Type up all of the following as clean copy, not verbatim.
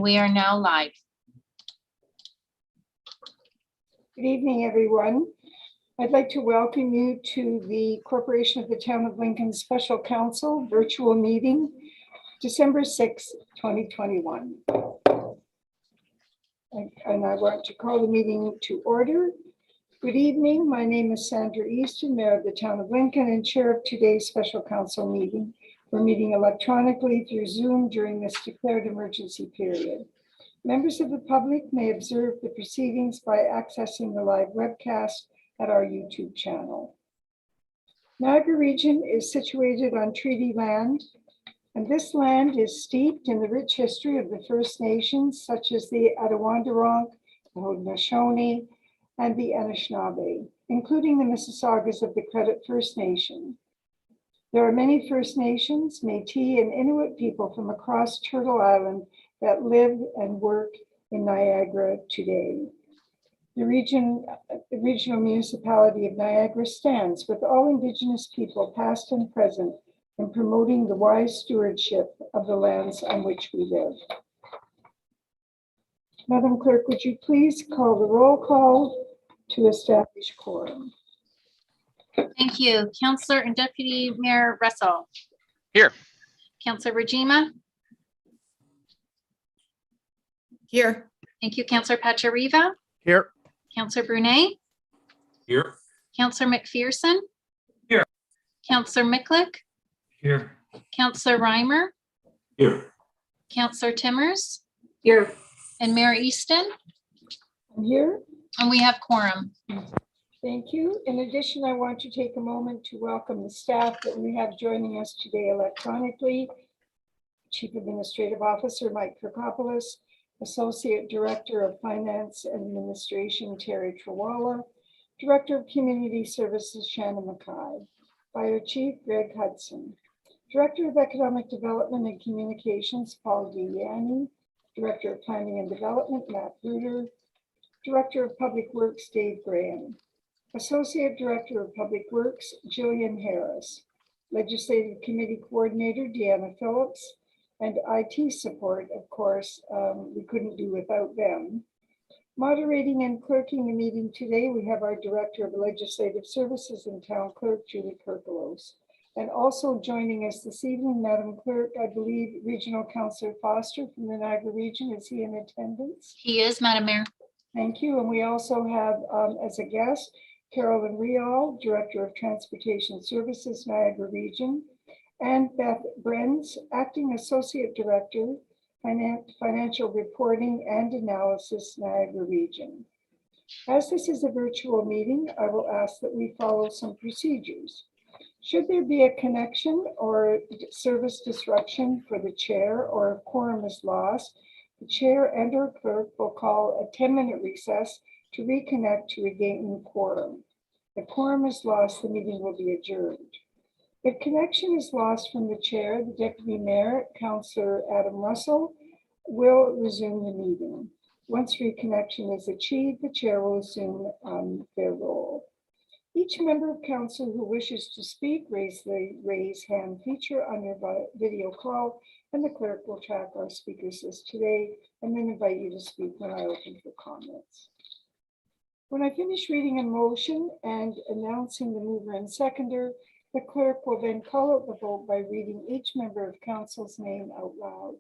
And we are now live. Good evening, everyone. I'd like to welcome you to the Corporation of the Town of Lincoln Special Council virtual meeting, December 6th, 2021. And I want to call the meeting to order. Good evening. My name is Sandra Easton, Mayor of the Town of Lincoln and Chair of today's Special Council meeting. We're meeting electronically through Zoom during this declared emergency period. Members of the public may observe the proceedings by accessing the live webcast at our YouTube channel. Niagara region is situated on treaty land, and this land is steeped in the rich history of the First Nations, such as the Attawandaronk, the Haudenosaunee, and the Anishinaabe, including the Mississaugas of the Credit First Nation. There are many First Nations, Métis, and Inuit people from across Turtle Island that live and work in Niagara today. The regional municipality of Niagara stands with all Indigenous people, past and present, in promoting the wise stewardship of the lands on which we live. Madam Clerk, would you please call the roll call to establish quorum? Thank you. Councillor and Deputy Mayor Russell. Here. Councillor Regima. Here. Thank you. Councillor Pachariva. Here. Councillor Brunet. Here. Councillor McPherson. Here. Councillor Miklick. Here. Councillor Reimer. Here. Councillor Timmers. Here. And Mayor Easton. I'm here. And we have quorum. Thank you. In addition, I want to take a moment to welcome the staff that we have joining us today electronically. Chief Administrative Officer Mike Kirkopoulos, Associate Director of Finance and Administration Terry Trawala, Director of Community Services Shannon Mackay, Fire Chief Greg Hudson, Director of Economic Development and Communications Paul Giuliani, Director of Planning and Development Matt Bruder, Director of Public Works Dave Graham, Associate Director of Public Works Jillian Harris, Legislative Committee Coordinator Deanna Phillips, and IT support, of course, we couldn't do without them. Moderating and clerking the meeting today, we have our Director of Legislative Services and Town Clerk, Julie Kirkolos. And also joining us this evening, Madam Clerk, I believe Regional Councillor Foster from the Niagara region. Is he in attendance? He is, Madam Mayor. Thank you. And we also have as a guest, Carolyn Rial, Director of Transportation Services, Niagara region, and Beth Brenz, Acting Associate Director, Financial Reporting and Analysis, Niagara region. As this is a virtual meeting, I will ask that we follow some procedures. Should there be a connection or service disruption for the chair, or if quorum is lost, the chair and or clerk will call a 10-minute recess to reconnect to regain quorum. If quorum is lost, the meeting will be adjourned. If connection is lost from the chair, the Deputy Mayor, Councillor Adam Russell, will resume the meeting. Once reconnection is achieved, the chair will assume their role. Each member of council who wishes to speak, raise the raise hand feature on your video call, and the clerk will track our speakers list today and then invite you to speak when I open for comments. When I finish reading a motion and announcing the mover and seconder, the clerk will then call out the vote by reading each member of council's name out loud.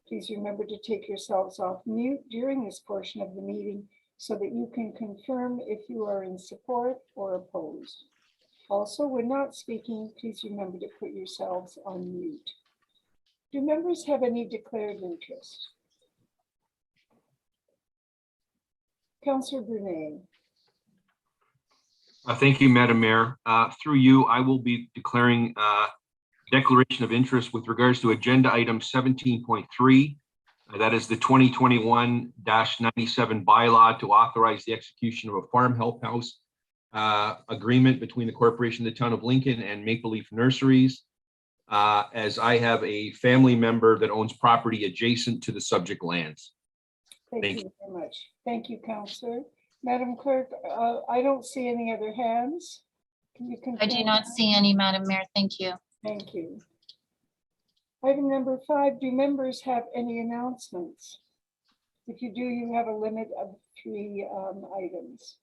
Please remember to take yourselves off mute during this portion of the meeting so that you can confirm if you are in support or opposed. Also, when not speaking, please remember to put yourselves on mute. Do members have any declared interest? Councillor Brunet. Thank you, Madam Mayor. Through you, I will be declaring declaration of interest with regards to agenda item 17.3. That is the 2021-97 bylaw to authorize the execution of a farm help house agreement between the Corporation of the Town of Lincoln and Maple Leaf Nurseries, as I have a family member that owns property adjacent to the subject lands. Thank you very much. Thank you, Councillor. Madam Clerk, I don't see any other hands. Can you confirm? I do not see any, Madam Mayor. Thank you. Thank you. Item number 5, do members have any announcements? If you do, you have a limit of 3 items.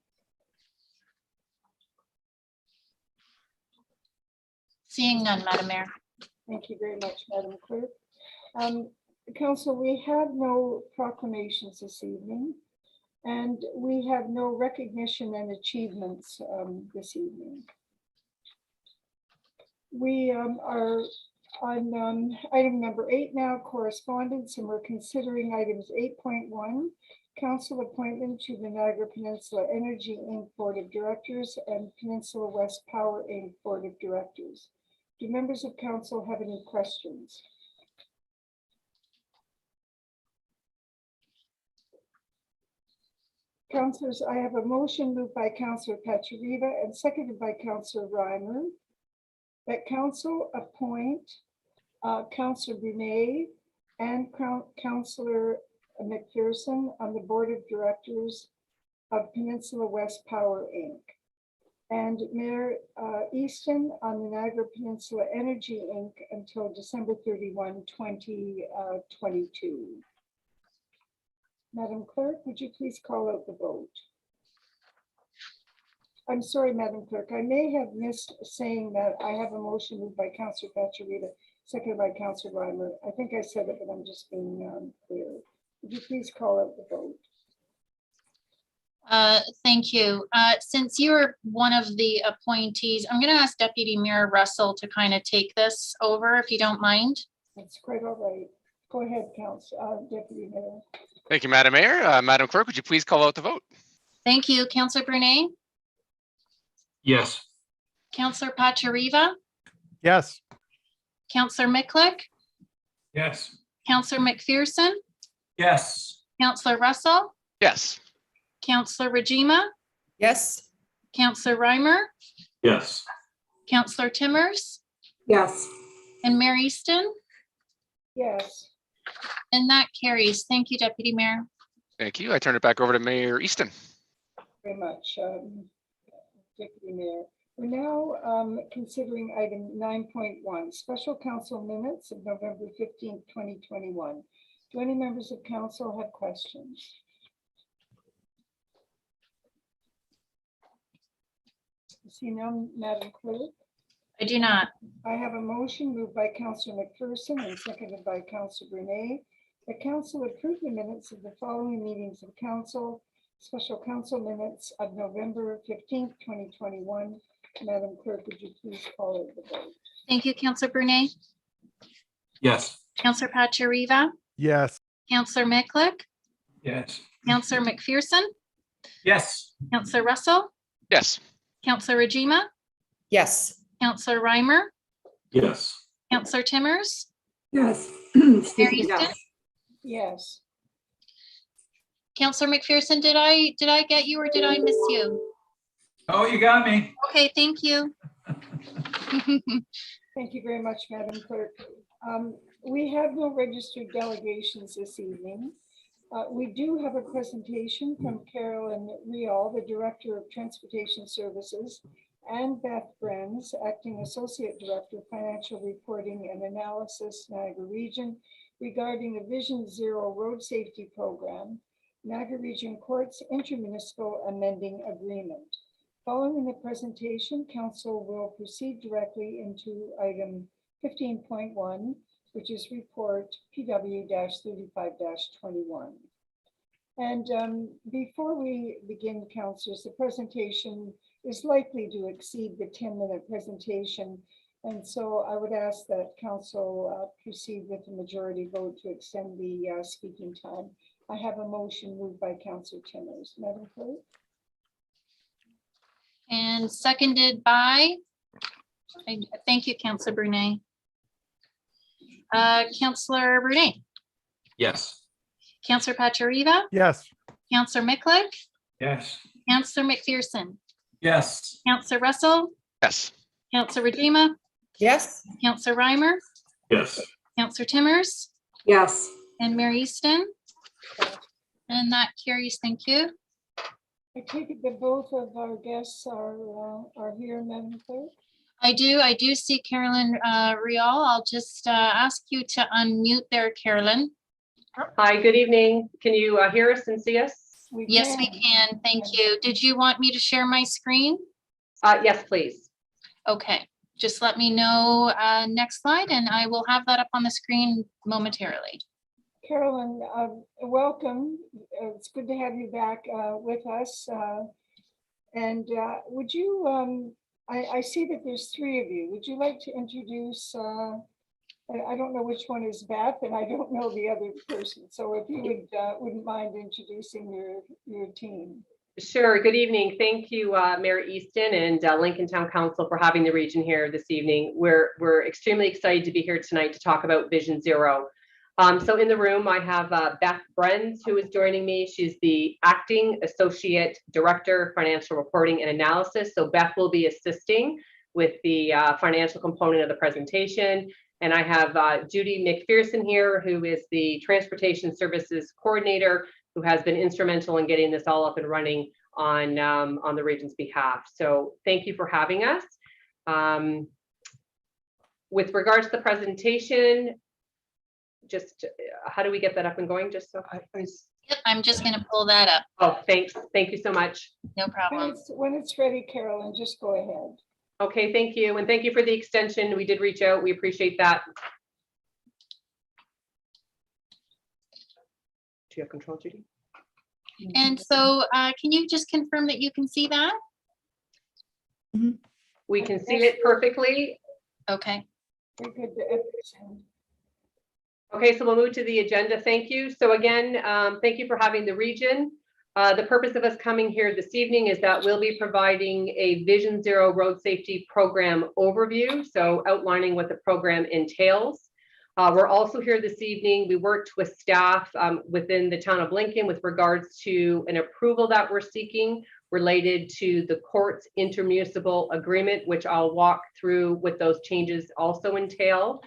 Seeing none, Madam Mayor. Thank you very much, Madam Clerk. Council, we have no proclamations this evening, and we have no recognition and achievements this evening. We are on item number 8 now, correspondence, and we're considering items 8.1, council appointment to the Niagara Peninsula Energy Inc. Board of Directors and Peninsula West Power Inc. Board of Directors. Do members of council have any questions? Councilors, I have a motion moved by Councillor Pachariva and seconded by Councillor Reimer that council appoint Councillor Brunet and Councillor McPherson on the Board of Directors of Peninsula West Power Inc. and Mayor Easton on the Niagara Peninsula Energy Inc. until December 31, 2022. Madam Clerk, would you please call out the vote? I'm sorry, Madam Clerk, I may have missed saying that I have a motion moved by Councillor Pachariva, seconded by Councillor Reimer. I think I said it, but I'm just being clear. Would you please call out the vote? Thank you. Since you're one of the appointees, I'm going to ask Deputy Mayor Russell to kind of take this over, if you don't mind. That's quite all right. Go ahead, Deputy Mayor. Thank you, Madam Mayor. Madam Clerk, would you please call out the vote? Thank you. Councillor Brunet, Yes. Councillor Pachariva, Yes. Councillor Miklick, Yes. Councillor McPherson, Yes. Councillor Russell, Yes. Councillor Rajima, Yes. Councillor Reimer, Yes. Councillor Timmers, Yes. and Mayor Easton. Yes. And that carries. Thank you, Deputy Mayor. Thank you. I turn it back over to Mayor Easton. Very much, Deputy Mayor. We're now considering item 9.1, special council minutes of November 15th, 2021. Do any members of council have questions? See none, Madam Clerk. I do not. I have a motion moved by Councillor McPherson and seconded by Councillor Brunet that council approve the minutes of the following meetings of council, special council minutes of November 15th, 2021. Madam Clerk, would you please call it the vote? Thank you, Councillor Brunet. Yes. Councillor Pachariva, Yes. Councillor Miklick, Yes. Councillor McPherson, Yes. Councillor Russell, Yes. Councillor Rajima, Yes. Councillor Reimer, Yes. Councillor Timmers, Yes. Mayor Easton. Yes. Councillor McPherson, did I get you or did I miss you? Oh, you got me. Okay, thank you. Thank you very much, Madam Clerk. We have no registered delegations this evening. We do have a presentation from Carolyn Rial, the Director of Transportation Services, and Beth Brenz, Acting Associate Director of Financial Reporting and Analysis, Niagara Region, regarding the Vision Zero Road Safety Program, Niagara Region Courts Intermunicipal Amending Agreement. Following the presentation, Council will proceed directly into item 15.1, which is report PW-35-21. And before we begin, councillors, the presentation is likely to exceed the 10-minute presentation. And so I would ask that council proceed with a majority vote to extend the speaking time. I have a motion moved by Councillor Timmers. Madam Clerk. And seconded by, thank you, Councillor Brunet. Councillor Brunet, Yes. Councillor Pachariva, Yes. Councillor Miklick, Yes. Councillor McPherson, Yes. Councillor Russell, Yes. Councillor Rajima, Yes. Councillor Reimer, Yes. Councillor Timmers, Yes. and Mayor Easton. And that carries. Thank you. I take it that both of our guests are here, Madam Clerk. I do see Carolyn Rial. I'll just ask you to unmute there, Carolyn. Hi, good evening. Can you hear us and see us? Yes, we can. Thank you. Did you want me to share my screen? Yes, please. Okay, just let me know next slide and I will have that up on the screen momentarily. Carolyn, welcome. It's good to have you back with us. And would you, I see that there's three of you. Would you like to introduce, I don't know which one is Beth and I don't know the other person. So if you wouldn't mind introducing your team. Sure. Good evening. Thank you, Mayor Easton and Lincoln Town Council for having the region here this evening. We're extremely excited to be here tonight to talk about Vision Zero. So in the room, I have Beth Brenz, who is joining me. She's the Acting Associate Director, Financial Reporting and Analysis. So Beth will be assisting with the financial component of the presentation. And I have Judy McPherson here, who is the Transportation Services Coordinator, who has been instrumental in getting this all up and running on the region's behalf. So thank you for having us. With regards to the presentation, just how do we get that up and going? Just so Yep, I'm just going to pull that up. Oh, thanks. Thank you so much. No problem. When it's ready, Carolyn, just go ahead. Okay, thank you. And thank you for the extension. We did reach out. We appreciate that. Do you have control, Judy? And so can you just confirm that you can see that? We can see it perfectly. Okay. Very good. Okay, so we'll move to the agenda. Thank you. So again, thank you for having the region. The purpose of us coming here this evening is that we'll be providing a Vision Zero road safety program overview, so outlining what the program entails. We're also here this evening. We worked with staff within the town of Lincoln with regards to an approval that we're seeking related to the court's intermunicipal agreement, which I'll walk through what those changes also entail.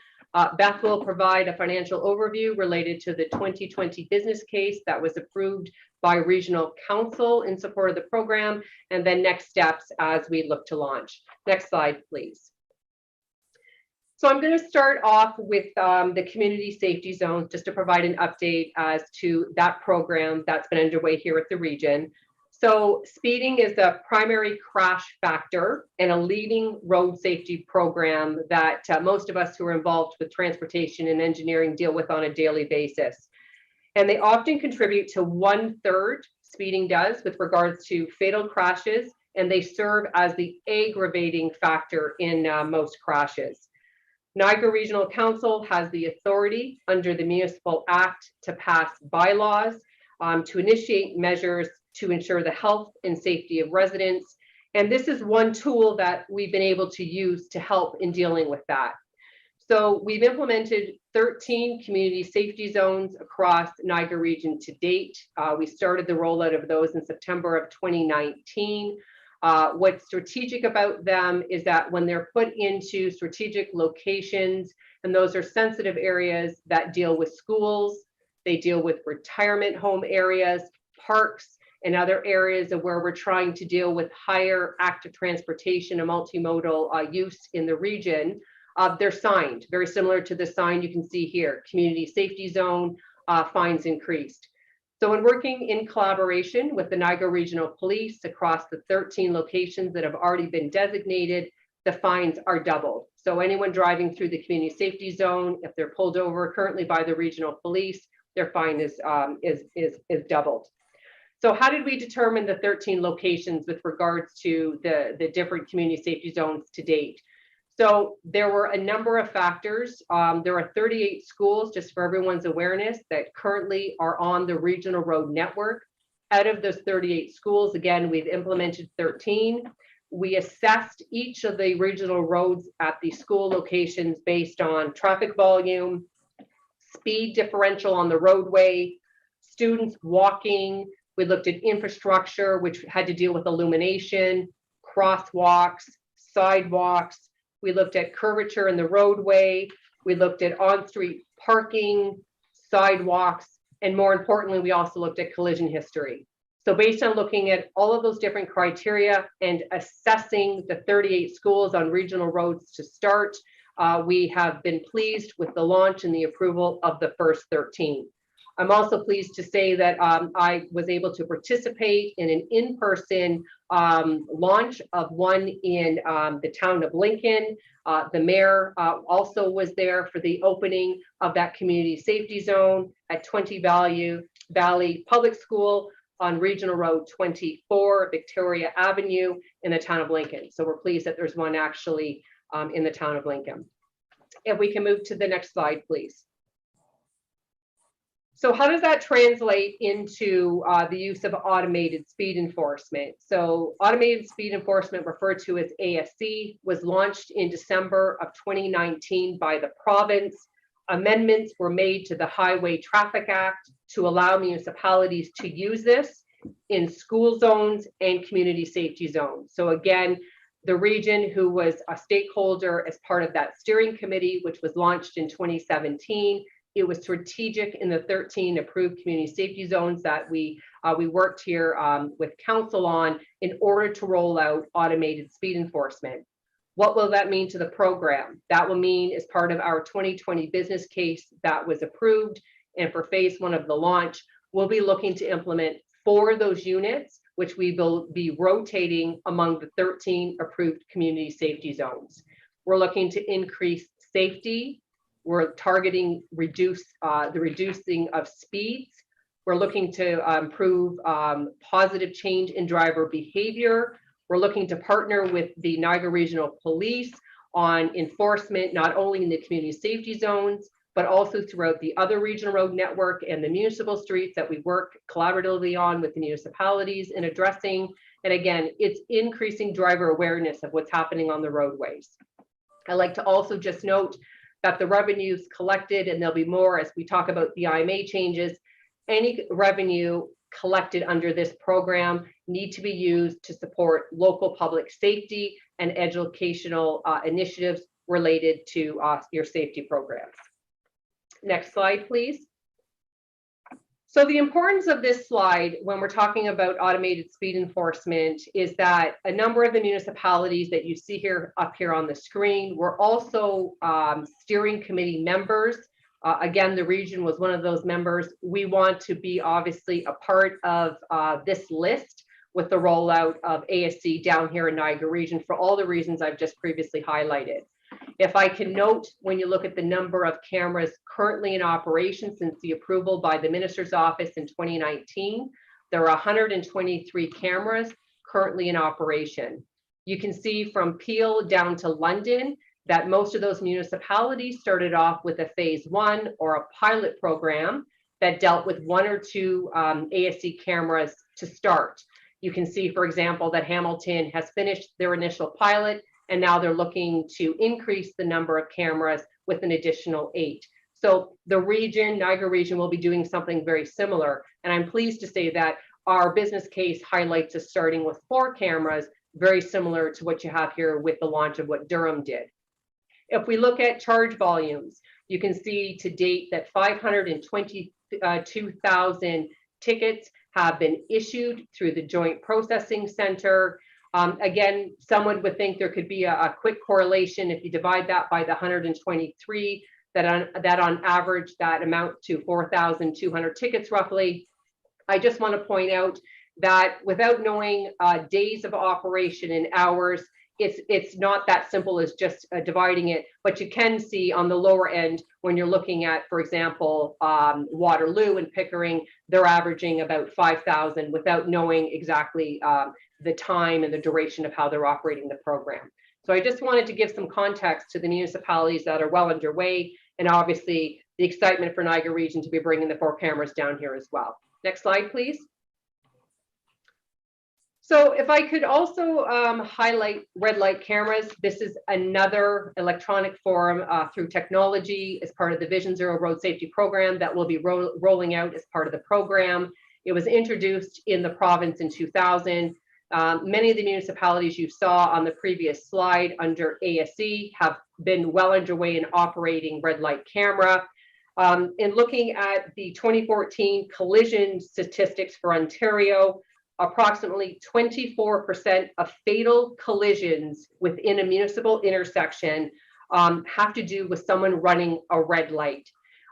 Beth will provide a financial overview related to the 2020 business case that was approved by Regional Counsel in support of the program, and then next steps as we look to launch. Next slide, please. So I'm going to start off with the community safety zones, just to provide an update as to that program that's been underway here at the region. So speeding is a primary crash factor and a leading road safety program that most of us who are involved with transportation and engineering deal with on a daily basis. And they often contribute to 1/3, speeding does, with regards to fatal crashes, and they serve as the aggravating factor in most crashes. Niagara Regional Council has the authority under the Municipal Act to pass bylaws, to initiate measures to ensure the health and safety of residents. And this is one tool that we've been able to use to help in dealing with that. So we've implemented 13 community safety zones across Niagara region to date. We started the rollout of those in September of 2019. What's strategic about them is that when they're put into strategic locations, and those are sensitive areas that deal with schools, they deal with retirement home areas, parks, and other areas of where we're trying to deal with higher active transportation and multimodal use in the region, they're signed, very similar to the sign you can see here, community safety zone, fines increased. So when working in collaboration with the Niagara Regional Police across the 13 locations that have already been designated, the fines are doubled. So anyone driving through the community safety zone, if they're pulled over currently by the regional police, their fine is doubled. So how did we determine the 13 locations with regards to the different community safety zones to date? So there were a number of factors. There are 38 schools, just for everyone's awareness, that currently are on the regional road network. Out of those 38 schools, again, we've implemented 13. We assessed each of the regional roads at the school locations based on traffic volume, speed differential on the roadway, students walking. We looked at infrastructure, which had to deal with illumination, crosswalks, sidewalks. We looked at curvature in the roadway. We looked at on-street parking, sidewalks, and more importantly, we also looked at collision history. So based on looking at all of those different criteria and assessing the 38 schools on regional roads to start, we have been pleased with the launch and the approval of the first 13. I'm also pleased to say that I was able to participate in an in-person launch of one in the town of Lincoln. The mayor also was there for the opening of that community safety zone at 20 Valley Public School on Regional Road 24, Victoria Avenue in the town of Lincoln. So we're pleased that there's one actually in the town of Lincoln. If we can move to the next slide, please. So how does that translate into the use of automated speed enforcement? So automated speed enforcement, referred to as ASC, was launched in December of 2019 by the province. Amendments were made to the Highway Traffic Act to allow municipalities to use this in school zones and community safety zones. So again, the region, who was a stakeholder as part of that steering committee, which was launched in 2017, it was strategic in the 13 approved community safety zones that we worked here with Council on in order to roll out automated speed enforcement. What will that mean to the program? That will mean, as part of our 2020 business case that was approved, and for phase 1 of the launch, we'll be looking to implement 4 of those units, which we will be rotating among the 13 approved community safety zones. We're looking to increase safety. We're targeting the reducing of speeds. We're looking to improve positive change in driver behavior. We're looking to partner with the Niagara Regional Police on enforcement, not only in the community safety zones, but also throughout the other regional road network and the municipal streets that we work collaboratively on with the municipalities in addressing. And again, it's increasing driver awareness of what's happening on the roadways. I'd like to also just note that the revenues collected, and there'll be more as we talk about the IMA changes, any revenue collected under this program need to be used to support local public safety and educational initiatives related to your safety programs. Next slide, please. So the importance of this slide when we're talking about automated speed enforcement is that a number of the municipalities that you see here up here on the screen were also steering committee members. Again, the region was one of those members. We want to be obviously a part of this list with the rollout of ASC down here in Niagara region for all the reasons I've just previously highlighted. If I can note, when you look at the number of cameras currently in operation since the approval by the Minister's Office in 2019, there are 123 cameras currently in operation. You can see from Peel down to London that most of those municipalities started off with a phase 1 or a pilot program that dealt with 1 or 2 ASC cameras to start. You can see, for example, that Hamilton has finished their initial pilot, and now they're looking to increase the number of cameras with an additional 8. So the region, Niagara region, will be doing something very similar. And I'm pleased to say that our business case highlights us starting with 4 cameras, very similar to what you have here with the launch of what Durham did. If we look at charge volumes, you can see to date that 522,000 tickets have been issued through the Joint Processing Center. Again, someone would think there could be a quick correlation if you divide that by the 123, that on average that amount to 4,200 tickets roughly. I just want to point out that without knowing days of operation and hours, it's not that simple as just dividing it, but you can see on the lower end when you're looking at, for example, Waterloo and Pickering, they're averaging about 5,000 without knowing exactly the time and the duration of how they're operating the program. So I just wanted to give some context to the municipalities that are well underway, and obviously the excitement for Niagara region to be bringing the 4 cameras down here as well. Next slide, please. So if I could also highlight red light cameras, this is another electronic form through technology as part of the Vision Zero Road Safety Program that will be rolling out as part of the program. It was introduced in the province in 2000. Many of the municipalities you saw on the previous slide under ASC have been well underway in operating red light camera. In looking at the 2014 collision statistics for Ontario, approximately 24% of fatal collisions within a municipal intersection have to do with someone running a red light.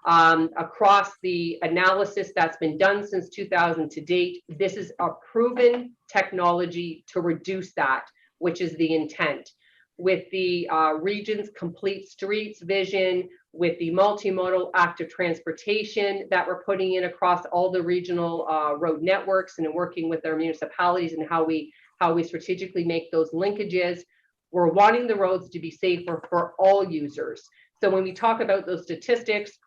Across the analysis that's been done since 2000 to date, this is a proven technology to reduce that, which is the intent. With the region's complete streets vision, with the multimodal active transportation that we're putting in across all the regional road networks, and in working with our municipalities and how we strategically make those linkages, we're wanting the roads to be safer for all users. So when we talk about those statistics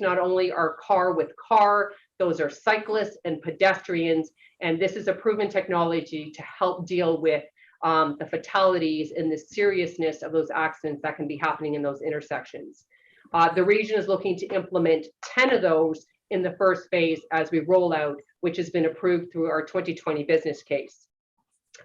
not only are car with car, those are cyclists and pedestrians, and this is a proven technology to help deal with the fatalities and the seriousness of those accidents that can be happening in those intersections. The region is looking to implement 10 of those in the first phase as we roll out, which has been approved through our 2020 business case.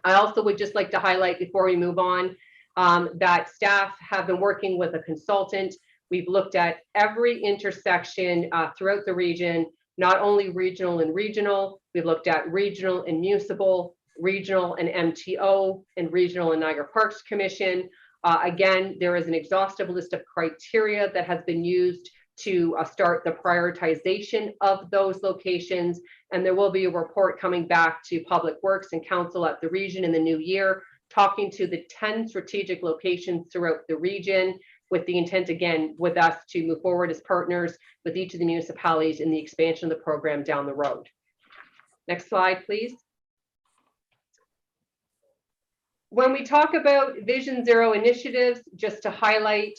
I also would just like to highlight before we move on that staff have been working with a consultant. We've looked at every intersection throughout the region, not only regional and regional, we've looked at regional and municipal, regional and MTO, and regional and Niagara Parks Commission. Again, there is an exhaustive list of criteria that has been used to start the prioritization of those locations. And there will be a report coming back to Public Works and Council at the region in the new year, talking to the 10 strategic locations throughout the region, with the intent, again, with us to move forward as partners with each of the municipalities in the expansion of the program down the road. Next slide, please. When we talk about Vision Zero initiatives, just to highlight,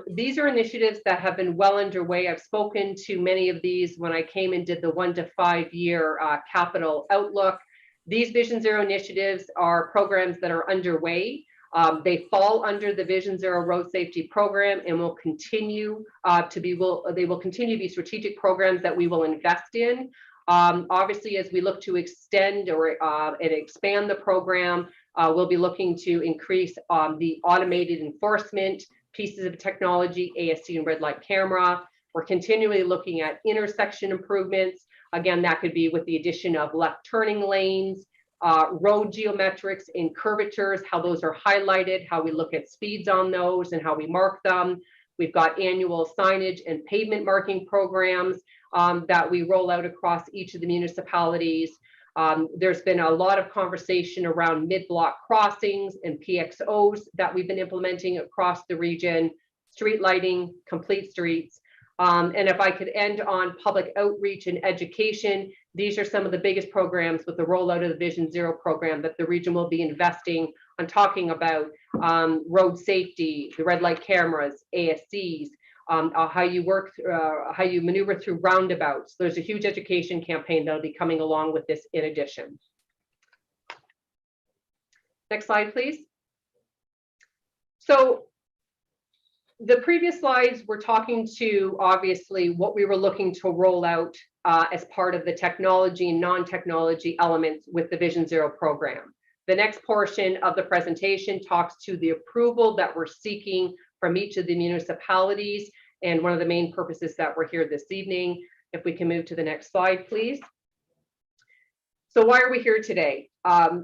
these are initiatives that have been well underway. I've spoken to many of these when I came and did the 1 to 5 year capital outlook. These Vision Zero initiatives are programs that are underway. They fall under the Vision Zero Road Safety Program and will continue they will continue to be strategic programs that we will invest in. Obviously, as we look to extend and expand the program, we'll be looking to increase the automated enforcement pieces of technology, ASC and red light camera. We're continually looking at intersection improvements. Again, that could be with the addition of left turning lanes, road geometrics and curvatures, how those are highlighted, how we look at speeds on those and how we mark them. We've got annual signage and pavement marking programs that we roll out across each of the municipalities. There's been a lot of conversation around mid-block crossings and PXOs that we've been implementing across the region, street lighting, complete streets. And if I could end on public outreach and education, these are some of the biggest programs with the rollout of the Vision Zero program that the region will be investing on, talking about road safety, the red light cameras, ASCs, how you work, how you maneuver through roundabouts. There's a huge education campaign that'll be coming along with this in addition. Next slide, please. So the previous slides were talking to, obviously, what we were looking to roll out as part of the technology and non-technology elements with the Vision Zero program. The next portion of the presentation talks to the approval that we're seeking from each of the municipalities, and one of the main purposes that we're here this evening. If we can move to the next slide, please. So why are we here today?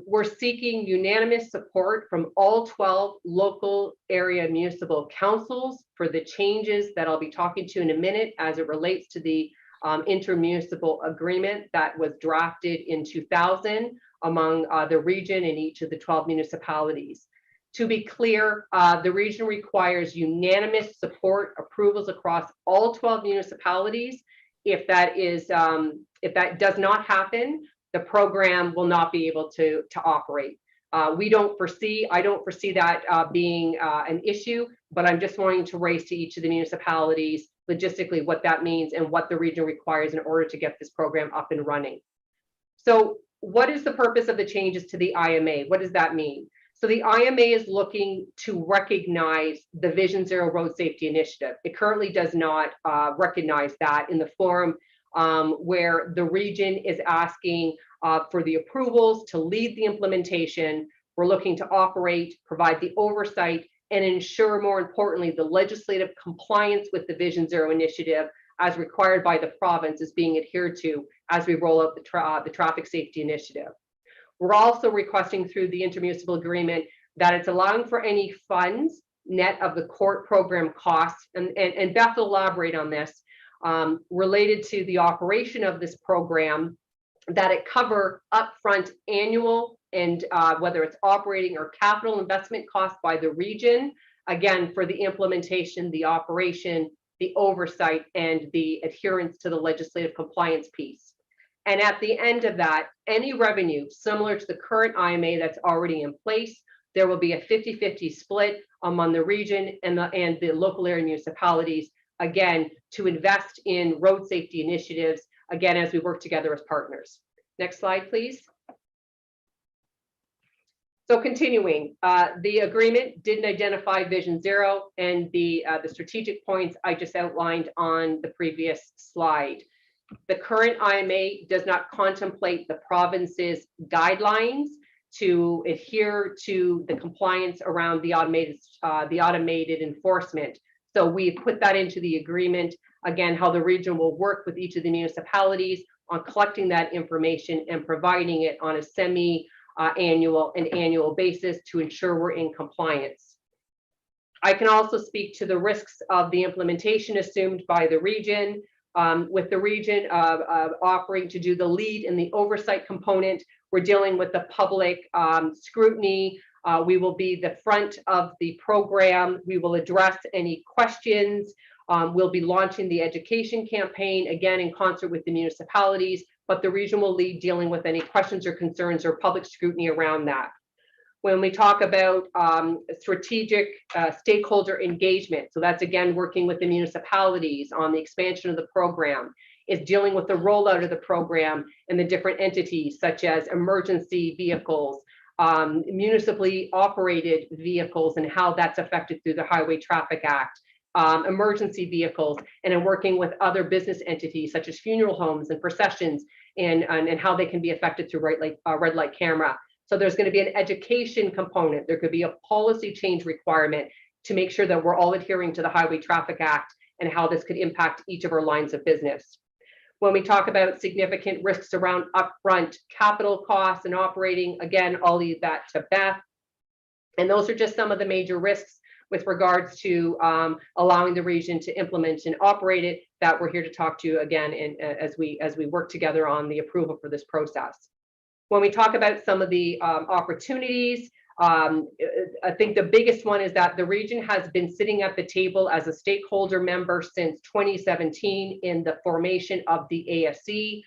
We're seeking unanimous support from all 12 local area municipal councils for the changes that I'll be talking to in a minute as it relates to the intermunicipal agreement that was drafted in 2000 among the region and each of the 12 municipalities. To be clear, the region requires unanimous support approvals across all 12 municipalities. If that does not happen, the program will not be able to operate. I don't foresee that being an issue, but I'm just wanting to raise to each of the municipalities logistically what that means and what the region requires in order to get this program up and running. So what is the purpose of the changes to the IMA? What does that mean? So the IMA is looking to recognize the Vision Zero Road Safety Initiative. It currently does not recognize that in the form where the region is asking for the approvals to lead the implementation. We're looking to operate, provide the oversight, and ensure, more importantly, the legislative compliance with the Vision Zero initiative as required by the province is being adhered to as we roll out the traffic safety initiative. We're also requesting through the intermunicipal agreement that it's allowing for any funds net of the court program costs, and Beth will elaborate on this, related to the operation of this program, that it cover upfront annual and whether it's operating or capital investment costs by the region, again, for the implementation, the operation, the oversight, and the adherence to the legislative compliance piece. And at the end of that, any revenue similar to the current IMA that's already in place, there will be a 50-50 split among the region and the local area municipalities, again, to invest in road safety initiatives, again, as we work together as partners. Next slide, please. So continuing, the agreement didn't identify Vision Zero and the strategic points I just outlined on the previous slide. The current IMA does not contemplate the province's guidelines to adhere to the compliance around the automated enforcement. So we put that into the agreement, again, how the region will work with each of the municipalities on collecting that information and providing it on a semi-annual and annual basis to ensure we're in compliance. I can also speak to the risks of the implementation assumed by the region, with the region offering to do the lead and the oversight component. We're dealing with the public scrutiny. We will be the front of the program. We will address any questions. We'll be launching the education campaign, again, in concert with the municipalities, but the region will lead dealing with any questions or concerns or public scrutiny around that. When we talk about strategic stakeholder engagement, so that's again working with the municipalities on the expansion of the program, is dealing with the rollout of the program and the different entities such as emergency vehicles, municipally operated vehicles and how that's affected through the Highway Traffic Act, emergency vehicles, and in working with other business entities such as funeral homes and processions and how they can be affected through red light camera. So there's going to be an education component. There could be a policy change requirement to make sure that we're all adhering to the Highway Traffic Act and how this could impact each of our lines of business. When we talk about significant risks around upfront capital costs and operating, again, I'll leave that to Beth. And those are just some of the major risks with regards to allowing the region to implement and operate it that we're here to talk to you again as we work together on the approval for this process. When we talk about some of the opportunities, I think the biggest one is that the region has been sitting at the table as a stakeholder member since 2017 in the formation of the ASC.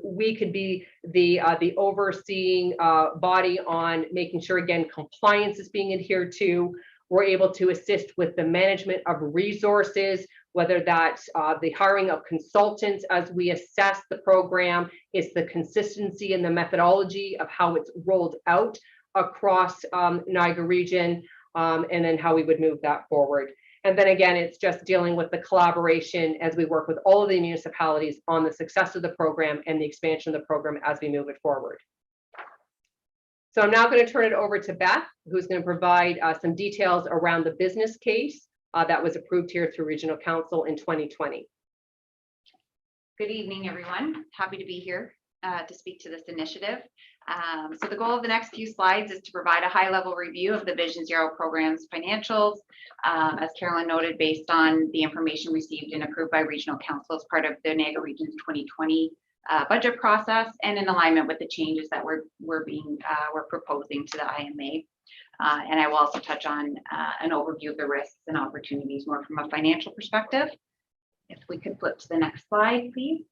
We could be the overseeing body on making sure, again, compliance is being adhered to. We're able to assist with the management of resources, whether that's the hiring of consultants as we assess the program, it's the consistency and the methodology of how it's rolled out across Niagara region, and then how we would move that forward. And then again, it's just dealing with the collaboration as we work with all of the municipalities on the success of the program and the expansion of the program as we move it forward. So I'm now going to turn it over to Beth, who's going to provide some details around the business case that was approved here through Regional Council in 2020. Good evening, everyone. Happy to be here to speak to this initiative. So the goal of the next few slides is to provide a high-level review of the Vision Zero program's financials, as Carolyn noted, based on the information received and approved by Regional Council as part of the Niagara Region's 2020 budget process, and in alignment with the changes that we're proposing to the IMA. And I will also touch on an overview of the risks and opportunities more from a financial perspective. If we could flip to the next slide, please.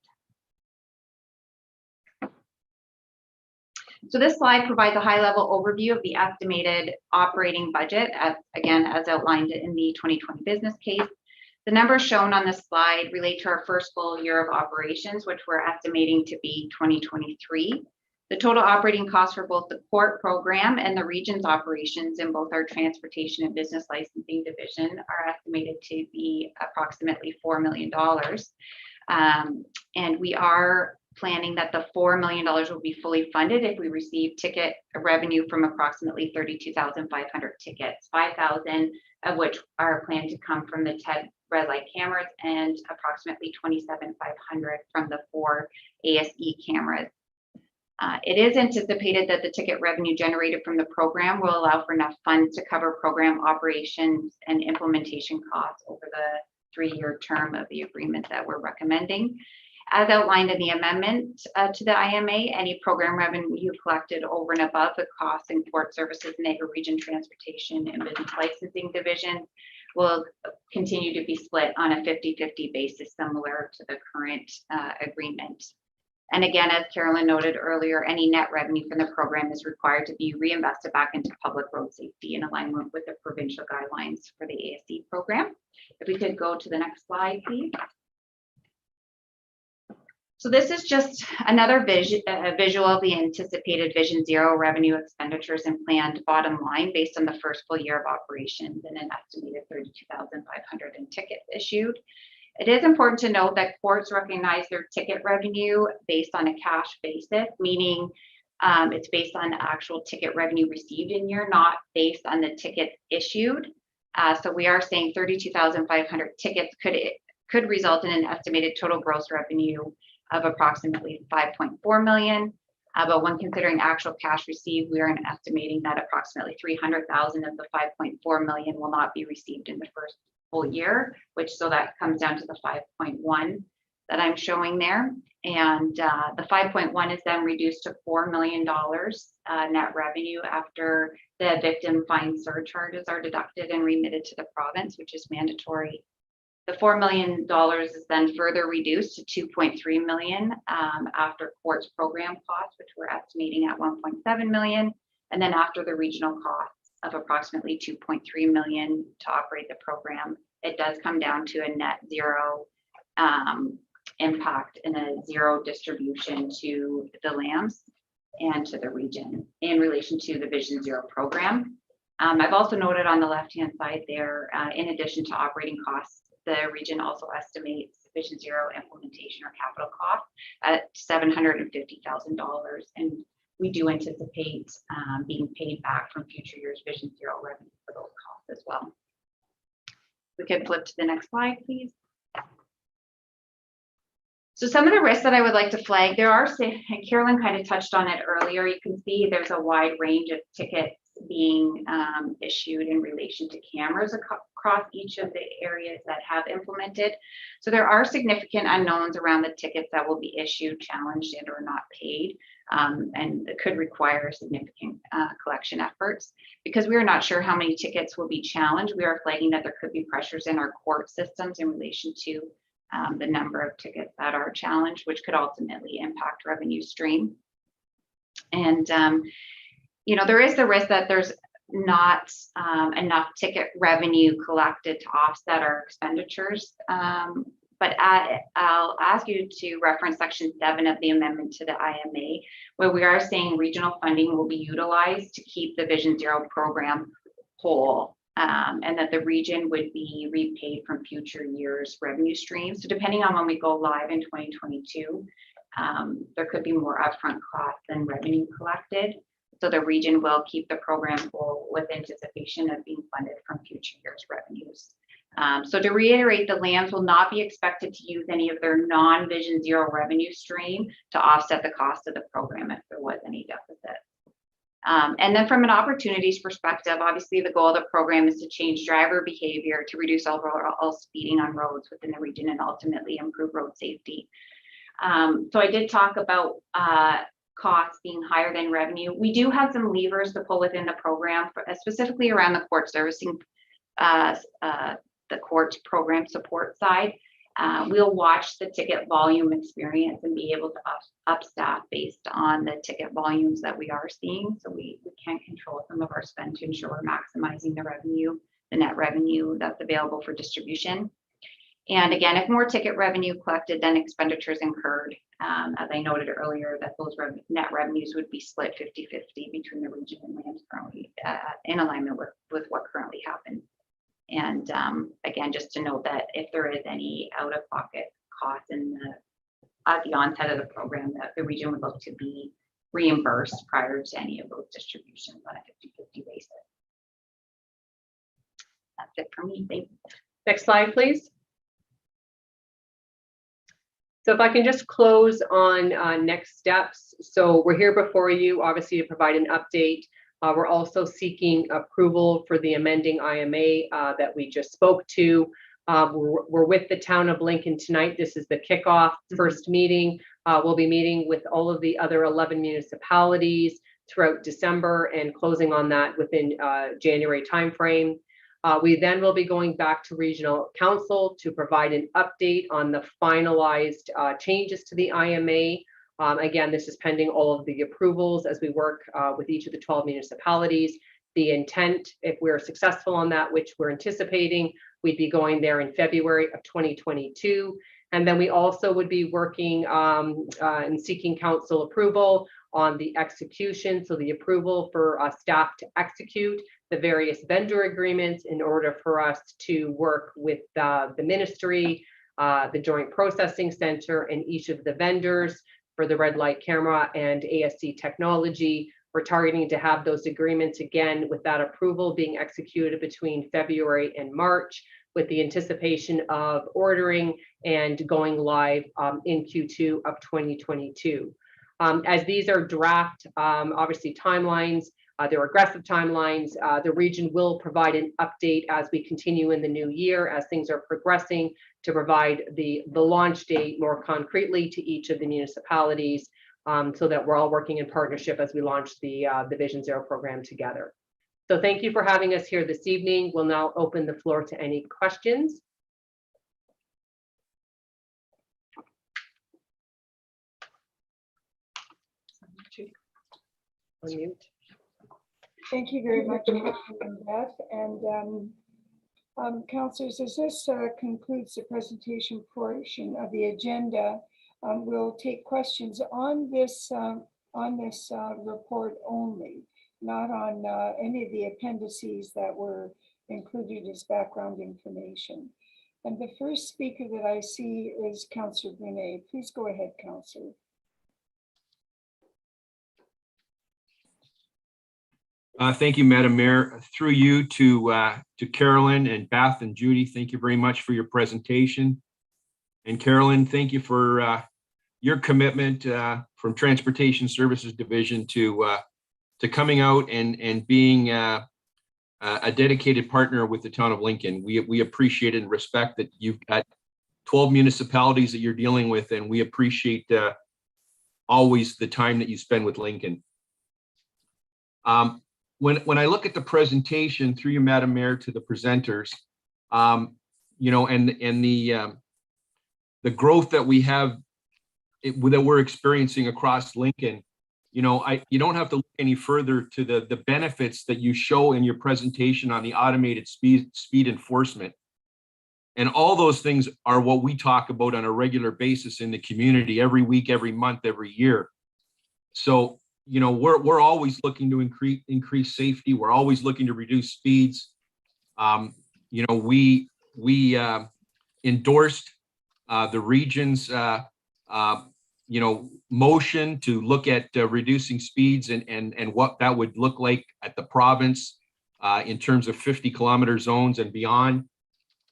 So this slide provides a high-level overview of the estimated operating budget, as outlined in the 2020 business case. The numbers shown on this slide relate to our first full year of operations, which we're estimating to be 2023. The total operating costs for both the court program and the region's operations in both our transportation and business licensing division are estimated to be approximately $4 million. And we are planning that the $4 million will be fully funded if we receive ticket revenue from approximately 32,500 tickets, 5,000 of which are planned to come from the 10 red light cameras and approximately 27,500 from the 4 ASE cameras. It is anticipated that the ticket revenue generated from the program will allow for enough funds to cover program operations and implementation costs over the 3-year term of the agreement that we're recommending. As outlined in the amendment to the IMA, any program revenue collected over and above the costs in court services, Niagara Region Transportation and Business Licensing Division will continue to be split on a 50-50 basis, similar to the current agreement. And again, as Carolyn noted earlier, any net revenue from the program is required to be reinvested back into public road safety in alignment with the provincial guidelines for the ASC program. If we could go to the next slide, please. So this is just another visual of the anticipated Vision Zero revenue expenditures and planned bottom line based on the first full year of operations and an estimated 32,500 in tickets issued. It is important to note that courts recognize their ticket revenue based on a cash basis, meaning it's based on actual ticket revenue received in year, not based on the tickets issued. So we are saying 32,500 tickets could result in an estimated total gross revenue of approximately 5.4 million. But when considering actual cash received, we are estimating that approximately 300,000 of the 5.4 million will not be received in the first full year, so that comes down to the 5.1 that I'm showing there. And the 5.1 is then reduced to $4 million net revenue after the victim fine surcharges are deducted and remitted to the province, which is mandatory. The $4 million is then further reduced to 2.3 million after courts program costs, which we're estimating at 1.7 million. And then after the regional costs of approximately 2.3 million to operate the program, it does come down to a net zero impact and a zero distribution to the LAMs and to the region in relation to the Vision Zero program. I've also noted on the left-hand side there, in addition to operating costs, the region also estimates Vision Zero implementation or capital costs at $750,000. And we do anticipate being paid back from future years Vision Zero revenue for those costs as well. We could flip to the next slide, please. So some of the risks that I would like to flag, there are, and Carolyn kind of touched on it earlier, you can see there's a wide range of tickets being issued in relation to cameras across each of the areas that have implemented. So there are significant unknowns around the tickets that will be issued, challenged, and or not paid, and it could require significant collection efforts. Because we are not sure how many tickets will be challenged, we are flagging that there could be pressures in our court systems in relation to the number of tickets that are challenged, which could ultimately impact revenue stream. And you know, there is the risk that there's not enough ticket revenue collected to offset our expenditures. But I'll ask you to reference Section 7 of the amendment to the IMA, where we are saying regional funding will be utilized to keep the Vision Zero program whole, and that the region would be repaid from future years' revenue streams. So depending on when we go live in 2022, there could be more upfront costs than revenue collected. So the region will keep the program full with anticipation of being funded from future years' revenues. So to reiterate, the LAMs will not be expected to use any of their non-Vision Zero revenue stream to offset the cost of the program if there was any deficit. And then from an opportunities perspective, obviously the goal of the program is to change driver behavior to reduce overall speeding on roads within the region and ultimately improve road safety. So I did talk about costs being higher than revenue. We do have some levers to pull within the program, specifically around the court servicing, the court program support side. We'll watch the ticket volume experience and be able to up staff based on the ticket volumes that we are seeing. So we can control some of our spend to ensure we're maximizing the revenue, the net revenue that's available for distribution. And again, if more ticket revenue collected than expenditures incurred, as I noted earlier, that those net revenues would be split 50-50 between the region and LAMs currently in alignment with what currently happened. And again, just to note that if there is any out-of-pocket costs at the onset of the program, that the region would look to be reimbursed prior to any of those distributions on a 50-50 basis. That's it for me. Thank you. Next slide, please. So if I can just close on next steps. So we're here before you, obviously, to provide an update. We're also seeking approval for the amending IMA that we just spoke to. We're with the town of Lincoln tonight. This is the kickoff first meeting. We'll be meeting with all of the other 11 municipalities throughout December and closing on that within January timeframe. We then will be going back to Regional Council to provide an update on the finalized changes to the IMA. Again, this is pending all of the approvals as we work with each of the 12 municipalities. The intent, if we're successful on that, which we're anticipating, we'd be going there in February of 2022. And then we also would be working and seeking council approval on the execution. So the approval for staff to execute the various vendor agreements in order for us to work with the ministry, the Joint Processing Center, and each of the vendors for the red light camera and ASC technology. We're targeting to have those agreements again with that approval being executed between February and March, with the anticipation of ordering and going live in Q2 of 2022. As these are draft, obviously timelines, they're aggressive timelines. The region will provide an update as we continue in the new year, as things are progressing, to provide the launch date more concretely to each of the municipalities, so that we're all working in partnership as we launch the Vision Zero program together. So thank you for having us here this evening. We'll now open the floor to any questions. Unmute. Thank you very much, Beth. And councillors, as this concludes the presentation portion of the agenda, we'll take questions on this report only, not on any of the appendices that were included as background information. And the first speaker that I see is Councillor Brunet. Please go ahead, Councillor. Thank you, Madam Mayor. Through you to Carolyn and Beth and Judy, thank you very much for your presentation. And Carolyn, thank you for your commitment from Transportation Services Division to coming out and being a dedicated partner with the town of Lincoln. We appreciate and respect that you've got 12 municipalities that you're dealing with, and we appreciate always the time that you spend with Lincoln. When I look at the presentation, through you, Madam Mayor, to the presenters, you know, and the growth that we have, that we're experiencing across Lincoln, you know, you don't have to look any further to the benefits that you show in your presentation on the automated speed enforcement. And all those things are what we talk about on a regular basis in the community, every week, every month, every year. So, you know, we're always looking to increase safety. We're always looking to reduce speeds. You know, we endorsed the region's you know, motion to look at reducing speeds and what that would look like at the province in terms of 50-kilometer zones and beyond.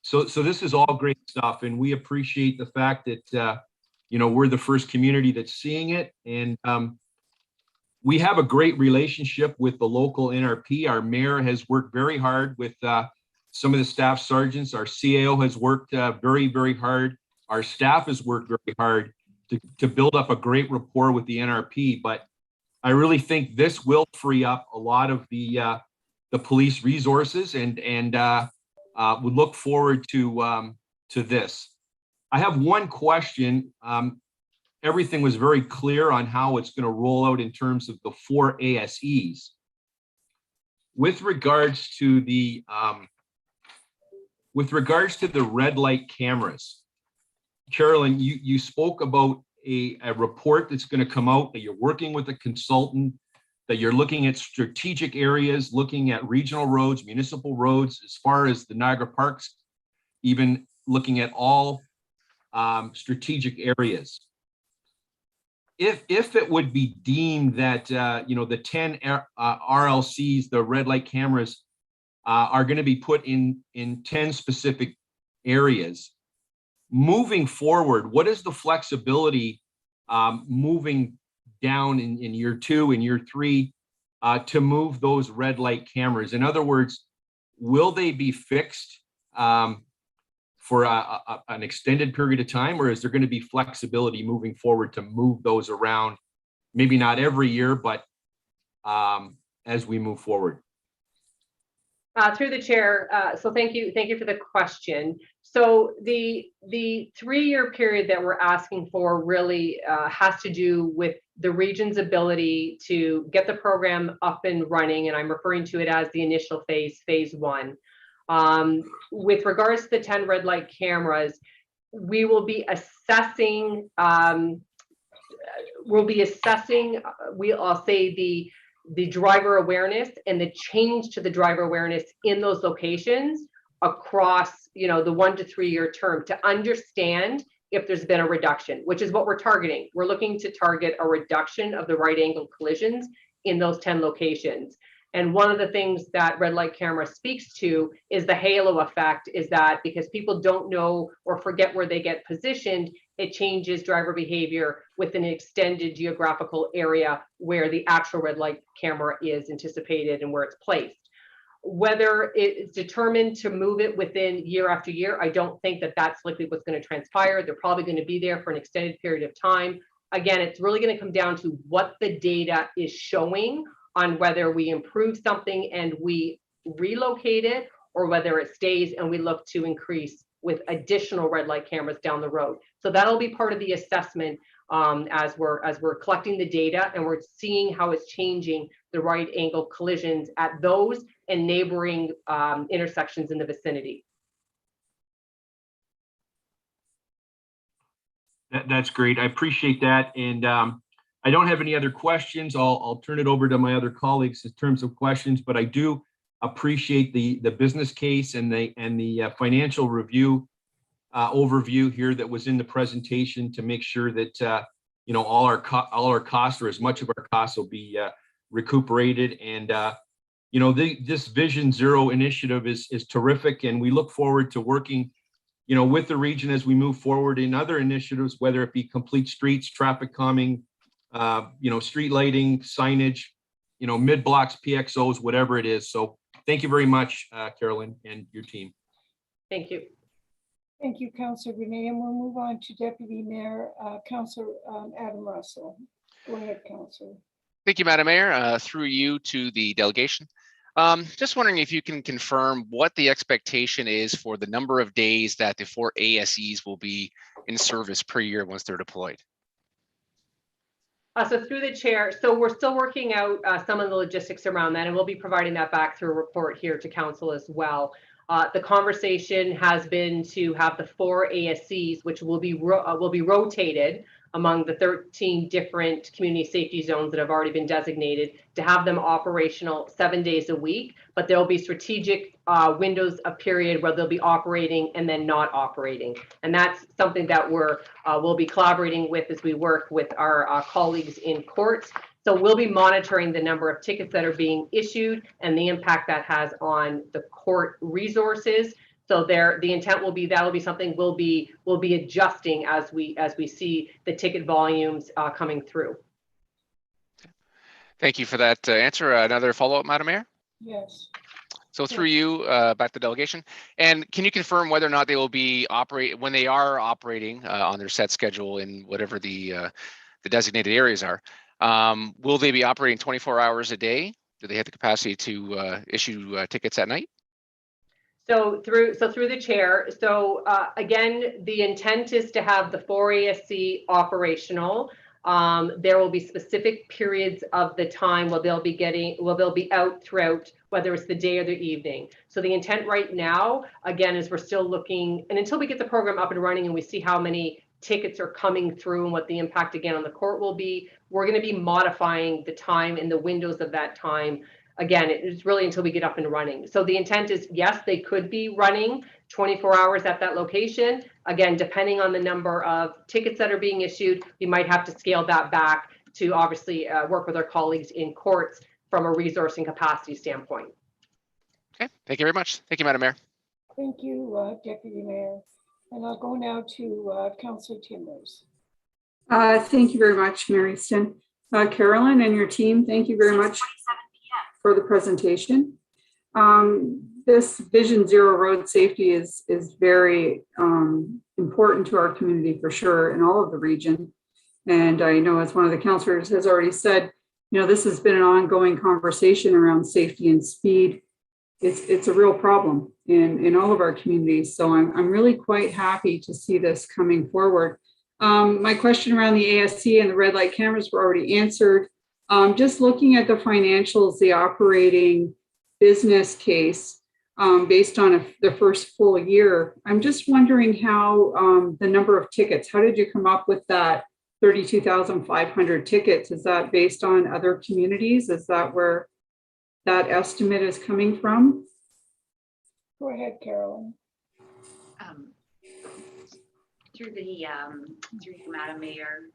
So this is all great stuff, and we appreciate the fact that you know, we're the first community that's seeing it. And we have a great relationship with the local NRP. Our mayor has worked very hard with some of the staff sergeants. Our CAO has worked very, very hard. Our staff has worked very hard to build up a great rapport with the NRP. But I really think this will free up a lot of the police resources, and we look forward to this. I have one question. Everything was very clear on how it's going to roll out in terms of the 4 ASEs. With regards to the red light cameras, Carolyn, you spoke about a report that's going to come out, that you're working with a consultant, that you're looking at strategic areas, looking at regional roads, municipal roads, as far as the Niagara Parks, even looking at all strategic areas. If it would be deemed that you know, the 10 RLCs, the red light cameras, are going to be put in 10 specific areas, moving forward, what is the flexibility moving down in year 2 and year 3 to move those red light cameras? In other words, will they be fixed for for an extended period of time, or is there going to be flexibility moving forward to move those around? Maybe not every year, but as we move forward. Through the chair, so thank you for the question. So the 3-year period that we're asking for really has to do with the region's ability to get the program up and running, and I'm referring to it as the initial phase 1. With regards to the 10 red light cameras, we will be assessing. I'll say the driver awareness and the change to the driver awareness in those locations across, the 1 to 3 year term to understand if there's been a reduction, which is what we're targeting. We're looking to target a reduction of the right angle collisions in those 10 locations. And one of the things that red light camera speaks to is the halo effect, is that because people don't know or forget where they get positioned, it changes driver behavior within an extended geographical area where the actual red light camera is anticipated and where it's placed. Whether it's determined to move it within year after year, I don't think that that's likely what's going to transpire. They're probably going to be there for an extended period of time. Again, it's really going to come down to what the data is showing on whether we improve something and we relocate it, or whether it stays and we look to increase with additional red light cameras down the road. So that'll be part of the assessment as we're collecting the data and we're seeing how it's changing the right angle collisions at those and neighboring intersections in the vicinity. That's great. I appreciate that. And I don't have any other questions. I'll turn it over to my other colleagues in terms of questions, but I do appreciate the business case and the financial review overview here that was in the presentation to make sure that all our costs, or as much of our costs, will be recuperated. And this Vision Zero initiative is terrific, and we look forward to working with the region as we move forward in other initiatives, whether it be complete streets, traffic calming, street lighting, signage, mid-blocks, PXOs, whatever it is. So thank you very much, Carolyn, and your team. Thank you. Thank you, Councillor Renee, and we'll move on to Deputy Mayor, Councillor Adam Russell. Go ahead, Councillor. Thank you, Madam Mayor. Through you to the delegation. Just wondering if you can confirm what the expectation is for the number of days that the 4 ASEs will be in service per year once they're deployed. So through the chair, so we're still working out some of the logistics around that, and we'll be providing that back through a report here to council as well. The conversation has been to have the 4 ASCs, which will be rotated among the 13 different community safety zones that have already been designated, to have them operational 7 days a week, but there'll be strategic windows of period where they'll be operating and then not operating. And that's something that we'll be collaborating with as we work with our colleagues in courts. So we'll be monitoring the number of tickets that are being issued and the impact that has on the court resources. So the intent will be, that'll be something we'll be adjusting as we see the ticket volumes coming through. Thank you for that answer. Another follow-up, Madam Mayor? Yes. So through you, back to delegation. And can you confirm whether or not they will be when they are operating on their set schedule in whatever the designated areas are, will they be operating 24 hours a day? Do they have the capacity to issue tickets at night? So through the chair, again, the intent is to have the 4 ASC operational. There will be specific periods of the time where they'll be out throughout, whether it's the day or the evening. So the intent right now, again, is we're still looking, and until we get the program up and running and we see how many tickets are coming through and what the impact again on the court will be, we're going to be modifying the time and the windows of that time. Again, it's really until we get up and running. So the intent is, yes, they could be running 24 hours at that location. Again, depending on the number of tickets that are being issued, we might have to scale that back to obviously work with our colleagues in courts from a resource and capacity standpoint. Okay, thank you very much. Thank you, Madam Mayor. Thank you, Deputy Mayor. And I'll go now to Councillor Timbers. Thank you very much, Mayor Easton. Carolyn and your team, thank you very much for the presentation. this Vision Zero road safety is very important to our community for sure in all of the region. And I know, as one of the councillors has already said, this has been an ongoing conversation around safety and speed. It's a real problem in all of our communities. So I'm really quite happy to see this coming forward. My question around the ASC and the red light cameras were already answered. Just looking at the financials, the operating business case based on the first full year, I'm just wondering how the number of tickets, how did you come up with that 32,500 tickets? Is that based on other communities? Is that where that estimate is coming from? Go ahead, Carolyn. Through you, Madam Mayor.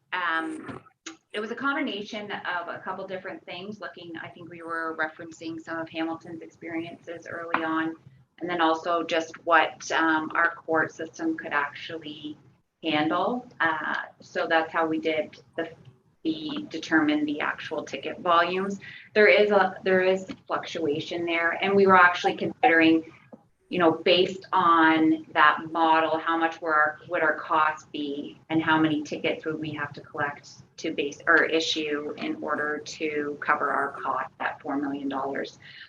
It was a combination of a couple different things. I think we were referencing some of Hamilton's experiences early on, and then also just what our court system could actually handle. So that's how we did determine the actual ticket volumes. There is fluctuation there, and we were actually considering, based on that model, how much would our costs be, and how many tickets would we have to collect to issue in order to cover our cost at $4 million.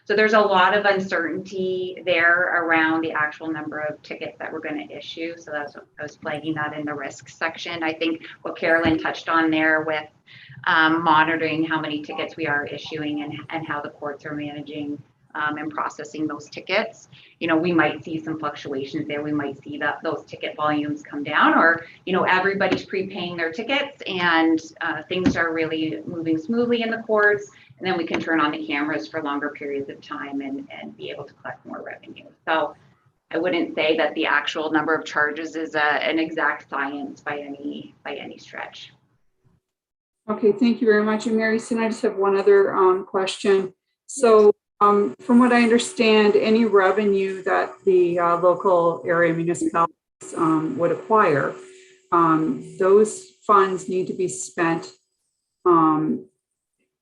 So there's a lot of uncertainty there around the actual number of tickets that we're going to issue. So that's what I was flagging that in the risk section. I think what Carolyn touched on there with monitoring how many tickets we are issuing and how the courts are managing and processing those tickets. We might see some fluctuations there. We might see that those ticket volumes come down, or, everybody's prepaying their tickets and things are really moving smoothly in the courts. And then we can turn on the cameras for longer periods of time and be able to collect more revenue. So I wouldn't say that the actual number of charges is an exact science by any stretch. Okay, thank you very much. And Mary Sin, I just have one other question. So from what I understand, any revenue that the local area municipalities would acquire, those funds need to be spent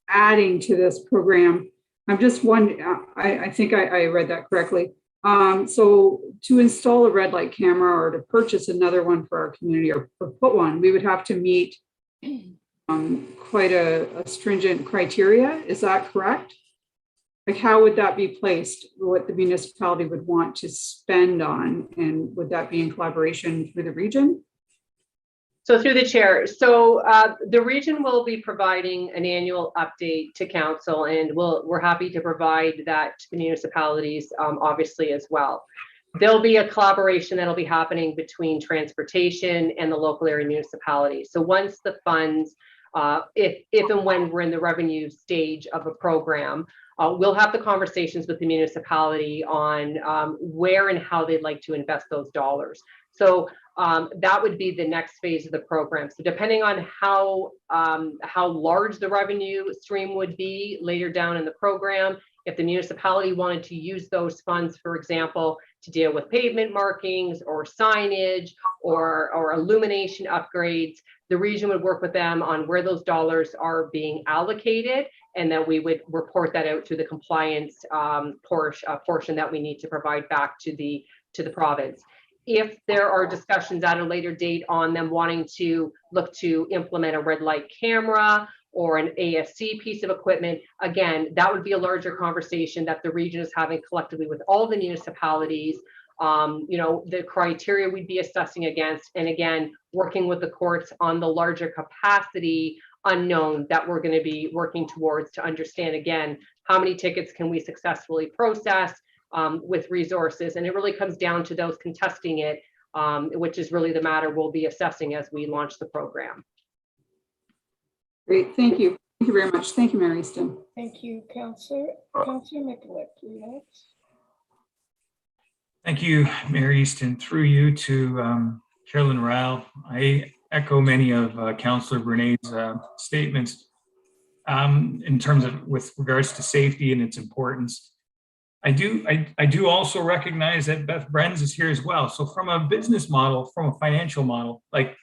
adding to this program. I'm just wondering, I think I read that correctly. So to install a red light camera or to purchase another one for our community or put one, we would have to meet quite a stringent criteria. Is that correct? Like, how would that be placed? What the municipality would want to spend on, and would that be in collaboration through the region? So through the chair, so the region will be providing an annual update to council, and we're happy to provide that to the municipalities, obviously, as well. There'll be a collaboration that'll be happening between transportation and the local area municipalities. So once the funds, if and when we're in the revenue stage of a program, we'll have the conversations with the municipality on where and how they'd like to invest those dollars. So that would be the next phase of the program. So depending on how large the revenue stream would be later down in the program, if the municipality wanted to use those funds, for example, to deal with pavement markings or signage or illumination upgrades, the region would work with them on where those dollars are being allocated, and then we would report that out to the compliance portion that we need to provide back to the province. If there are discussions at a later date on them wanting to look to implement a red light camera or an ASC piece of equipment, again, that would be a larger conversation that the region is having collectively with all the municipalities. The criteria we'd be assessing against, and again, working with the courts on the larger capacity unknown that we're going to be working towards to understand, again, how many tickets can we successfully process with resources. And it really comes down to those contesting it, which is really the matter we'll be assessing as we launch the program. Great, thank you. Thank you very much. Thank you, Mary Easton. Thank you, Councillor. Councillor Mikulik, you next. Thank you, Mary Easton. Through you to Carolyn Rao. I echo many of Councillor Bernade's statements in terms of with regards to safety and its importance. I do also recognize that Beth Brenz is here as well. So from a business model, from a financial model, like,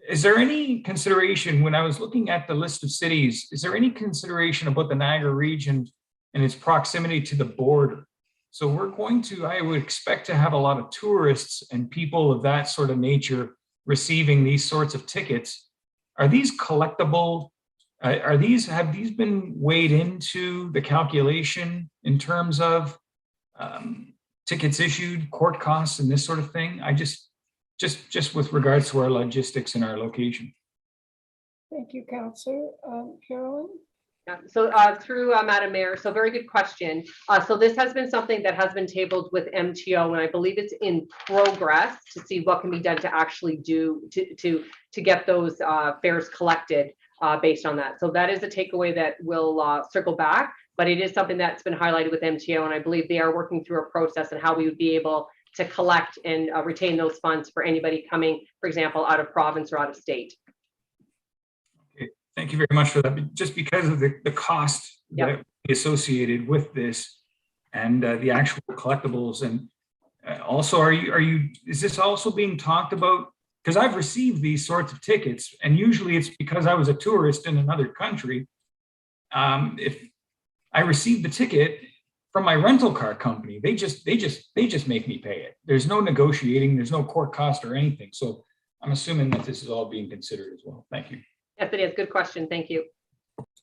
is there any consideration when I was looking at the list of cities, is there any consideration about the Niagara region and its proximity to the border? So I would expect to have a lot of tourists and people of that sort of nature receiving these sorts of tickets. Are these collectible? Have these been weighed into the calculation in terms of tickets issued, court costs, and this sort of thing? I just with regards to our logistics and our location. Thank you, Councillor. Carolyn? Yeah, so through Madam Mayor, so very good question. So this has been something that has been tabled with MTO, and I believe it's in progress to see what can be done to actually do to get those fares collected based on that. So that is a takeaway that will circle back, but it is something that's been highlighted with MTO, and I believe they are working through a process and how we would be able to collect and retain those funds for anybody coming, for example, out of province or out of state. Thank you very much for that. Just because of the cost that associated with this and the actual collectibles, and also, is this also being talked about? Because I've received these sorts of tickets, and usually it's because I was a tourist in another country. If I received the ticket from my rental car company, they just make me pay it. There's no negotiating, there's no court cost or anything. So I'm assuming that this is all being considered as well. Thank you. Yes, it is. Good question. Thank you.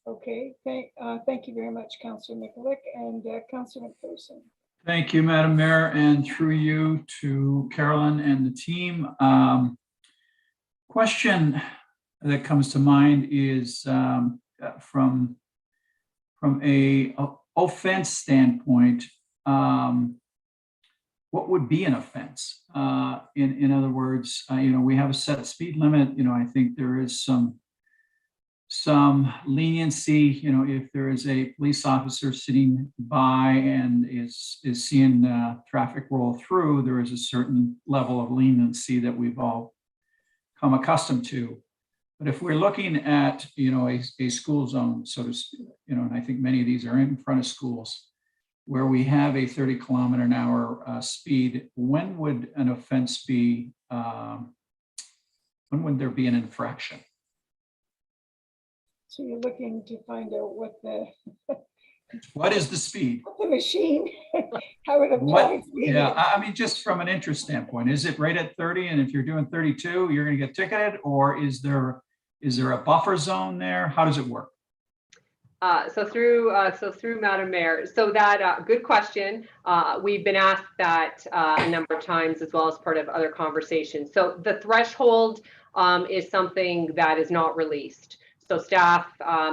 Okay, thank you very much, Councillor Mikulik, and Councillor McPherson. Thank you, Madam Mayor, and through you to Carolyn and the team. Question that comes to mind is from a offense standpoint. What would be an offense? In other words, we have a set speed limit. I think there is some leniency, if there is a police officer sitting by and is seeing traffic roll through, there is a certain level of leniency that we've all come accustomed to. But if we're looking at, a school zone, so to speak, and I think many of these are in front of schools, where we have a 30-kilometer-an-hour speed, when would an offense be, when would there be an infraction? So you're looking to find out what is the speed? The machine, how it applies. Yeah, just from an interest standpoint, is it right at 30? And if you're doing 32, you're going to get ticketed, or is there a buffer zone there? How does it work? So through Madam Mayor, so that good question. We've been asked that a number of times as well as part of other conversations. So the threshold is something that is not released. So staff,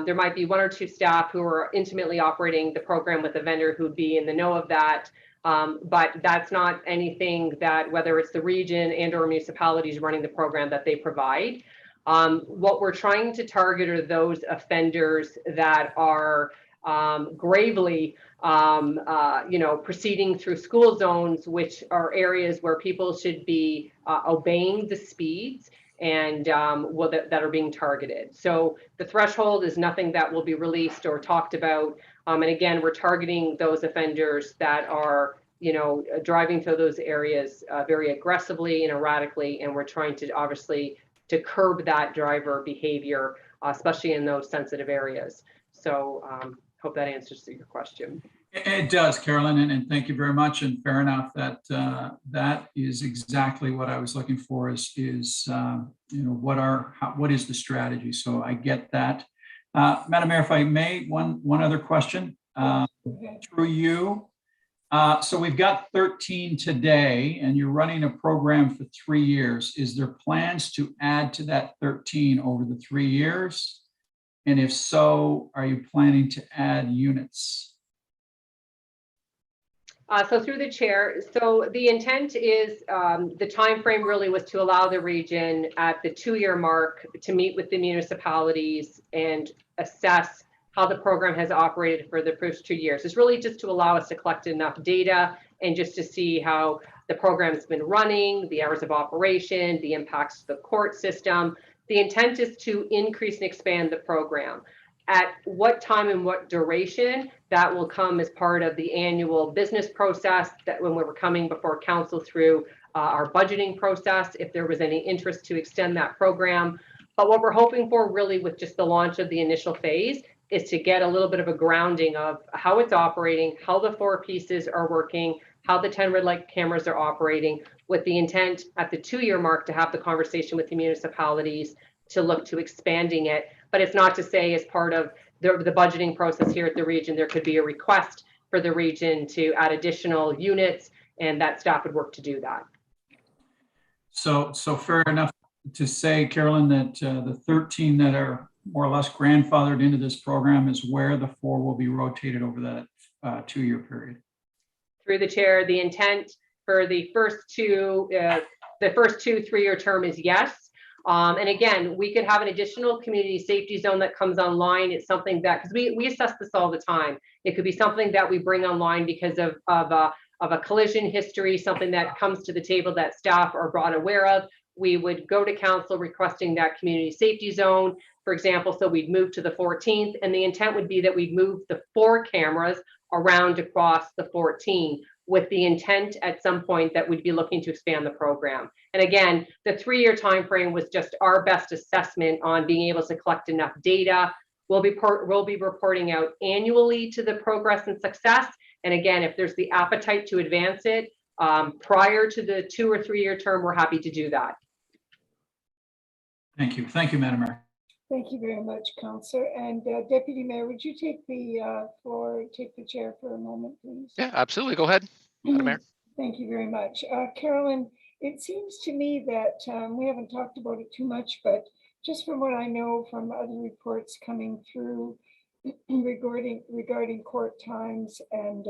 there might be one or two staff who are intimately operating the program with a vendor who'd be in the know of that. But that's not anything that, whether it's the region and or municipalities running the program, that they provide. What we're trying to target are those offenders that are gravely, proceeding through school zones, which are areas where people should be obeying the speeds and that are being targeted. So the threshold is nothing that will be released or talked about. And again, we're targeting those offenders that are, driving through those areas very aggressively and erratically, and we're trying to obviously to curb that driver behavior, especially in those sensitive areas. So hope that answers your question. It does, Carolyn, and thank you very much. And fair enough, that that is exactly what I was looking for. Is what is the strategy? So I get that, Madam Mayor. If I may, one other question through you. So we've got 13 today, and you're running a program for 3 years. Is there plans to add to that 13 over the 3 years? And if so, are you planning to add units? So through the chair, so the intent is the time frame really was to allow the region at the 2-year mark to meet with the municipalities and assess how the program has operated for the first 2 years. It's really just to allow us to collect enough data and just to see how the program's been running, the hours of operation, the impacts to the court system. The intent is to increase and expand the program. At what time and what duration, that will come as part of the annual business process, that when we were coming before council through our budgeting process, if there was any interest to extend that program. But what we're hoping for really with just the launch of the initial phase is to get a little bit of a grounding of how it's operating, how the 4 pieces are working, how the 10 red light cameras are operating, with the intent at the 2-year mark to have the conversation with the municipalities to look to expanding it. But it's not to say as part of the budgeting process here at the region, there could be a request for the region to add additional units, and that staff would work to do that. So fair enough to say, Carolyn, that the 13 that are more or less grandfathered into this program is where the 4 will be rotated over that 2-year period. Through the chair, the intent for the first 2 3-year term is yes. And again, we could have an additional community safety zone that comes online. It's something that, because we assess this all the time. It could be something that we bring online because of a collision history, something that comes to the table that staff are brought aware of. We would go to council requesting that community safety zone, for example, so we'd move to the 14th, and the intent would be that we'd move the 4 cameras around across the 14, with the intent at some point that we'd be looking to expand the program. And again, the 3-year time frame was just our best assessment on being able to collect enough data. We'll be reporting out annually to the progress and success. And again, if there's the appetite to advance it prior to the 2 or 3-year term, we're happy to do that. Thank you. Thank you, Madam Mayor. Thank you very much, Councillor. And Deputy Mayor, would you take the floor, take the chair for a moment, please? Yeah, absolutely. Go ahead, Madam Mayor. Thank you very much. Carolyn, it seems to me that we haven't talked about it too much, but just from what I know from other reports coming through regarding court times, and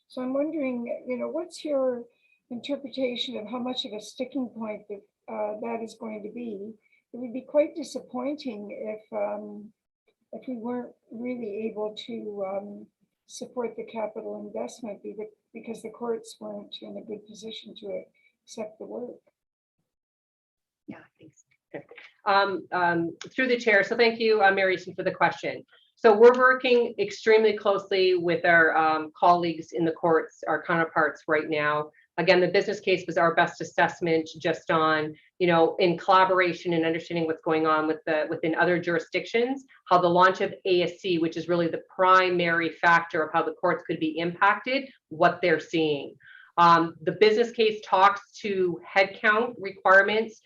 so I'm wondering, what's your interpretation of how much of a sticking point that that is going to be? It would be quite disappointing if we weren't really able to support the capital investment because the courts weren't in a good position to accept the work. Yeah, thanks. Through the chair. So thank you, Mary Easton, for the question. So we're working extremely closely with our colleagues in the courts, our counterparts right now. Again, the business case was our best assessment just on, in collaboration and understanding what's going on within other jurisdictions, how the launch of ASC, which is really the primary factor of how the courts could be impacted, what they're seeing. The business case talks to headcount requirements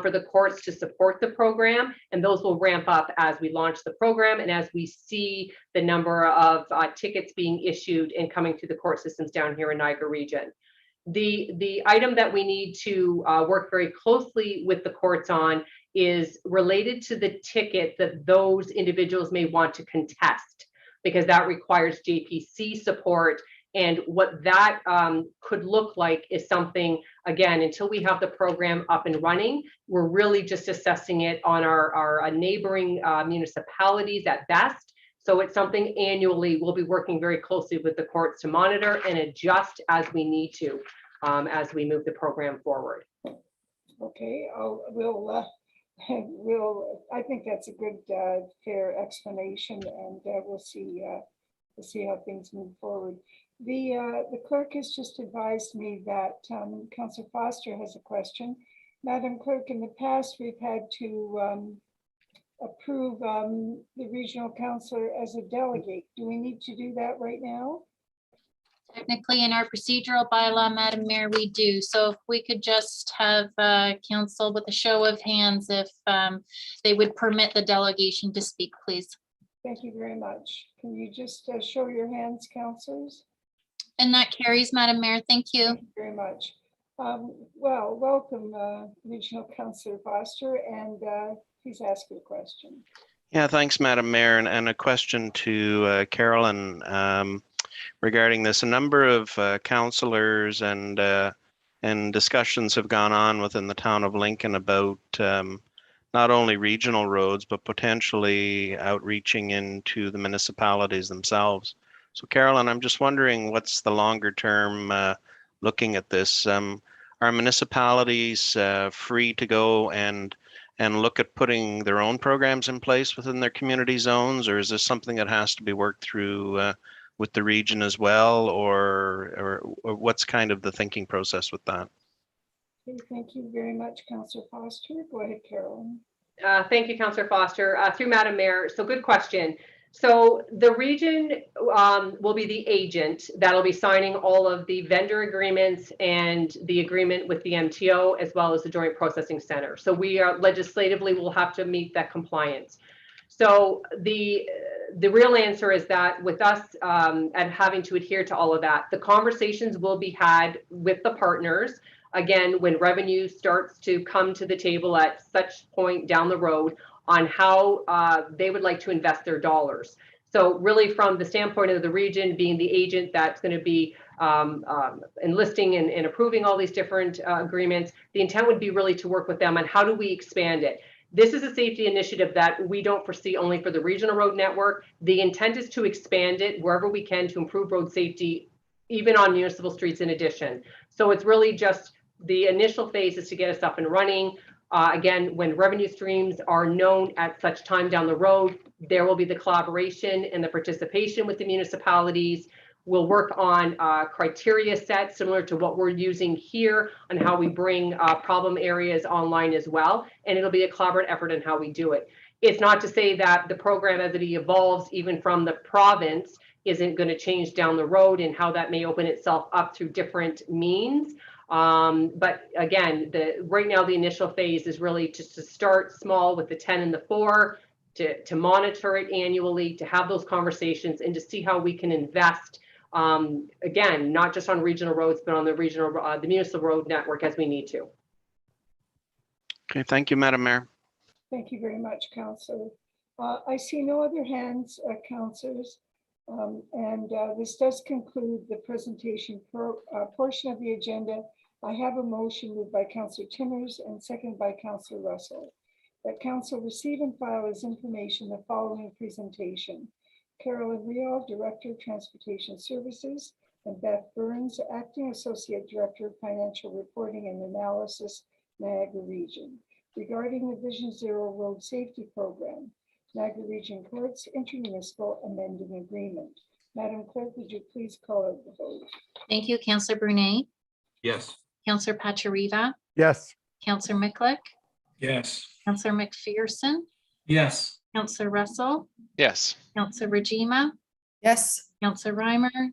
for the courts to support the program, and those will ramp up as we launch the program and as we see the number of tickets being issued and coming through the court systems down here in Niagara region. The item that we need to work very closely with the courts on is related to the ticket that those individuals may want to contest, because that requires JPC support. And what that could look like is something, again, until we have the program up and running, we're really just assessing it on our neighboring municipalities at best. So it's something annually we'll be working very closely with the courts to monitor and adjust as we need to as we move the program forward. Okay, I think that's a good, fair explanation, and we'll see how things move forward. The clerk has just advised me that Councillor Foster has a question. Madam Clerk, in the past, we've had to approve the regional councillor as a delegate. Do we need to do that right now? Technically, in our procedural bylaw, Madam Mayor, we do. So if we could just have council with a show of hands if they would permit the delegation to speak, please. Thank you very much. Can you just show your hands, councillors? And that carries, Madam Mayor. Thank you. Thank you very much. Well, welcome, Regional Councillor Foster, and please ask your question. Yeah, thanks, Madam Mayor, and a question to Carolyn regarding this. A number of councillors and discussions have gone on within the town of Lincoln about not only regional roads, but potentially outreaching into the municipalities themselves. So Carolyn, I'm just wondering, what's the longer term looking at this? Are municipalities free to go and look at putting their own programs in place within their community zones, or is this something that has to be worked through with the region as well, or what's kind of the thinking process with that? Okay, thank you very much, Councillor Foster. Go ahead, Carolyn. Thank you, Councillor Foster. Through Madam Mayor, so good question. So the region will be the agent that'll be signing all of the vendor agreements and the agreement with the MTO, as well as the Joint Processing Center. So we are legislatively will have to meet that compliance. So the real answer is that with us and having to adhere to all of that, the conversations will be had with the partners. Again, when revenue starts to come to the table at such point down the road on how they would like to invest their dollars. So really from the standpoint of the region being the agent that's going to be enlisting and approving all these different agreements, the intent would be really to work with them on how do we expand it. This is a safety initiative that we don't foresee only for the regional road network. The intent is to expand it wherever we can to improve road safety, even on municipal streets in addition. So it's really just the initial phase is to get us up and running. Again, when revenue streams are known at such time down the road, there will be the collaboration and the participation with the municipalities. We'll work on criteria sets similar to what we're using here on how we bring problem areas online as well. And it'll be a collaborative effort in how we do it. It's not to say that the program as it evolves, even from the province, isn't going to change down the road and how that may open itself up through different means. But again, right now the initial phase is really just to start small with the 10 and the 4, to monitor it annually, to have those conversations and to see how we can invest, again, not just on regional roads, but on the regional, the municipal road network as we need to. Okay, thank you, Madam Mayor. Thank you very much, Councillor. I see no other hands, Councillors. This does conclude the presentation portion of the agenda. I have a motion moved by Councillor Timmers and seconded by Councillor Russell, that Council receive and file as information the following presentation. Carolyn Rial, Director of Transportation Services, and Beth Burns, Acting Associate Director of Financial Reporting and Analysis, Niagara Region, regarding the Vision Zero Road Safety Program, Niagara Region Courts Intermunicipal Amending Agreement. Madam Clerk, would you please call out the vote? Thank you, Councillor Brunet, Yes. Councillor Pachariva, Yes. Councillor Miklick, Yes. Councillor McPherson, Yes. Councillor Russell, Yes. Councillor Rajima, Yes. Councillor Reimer,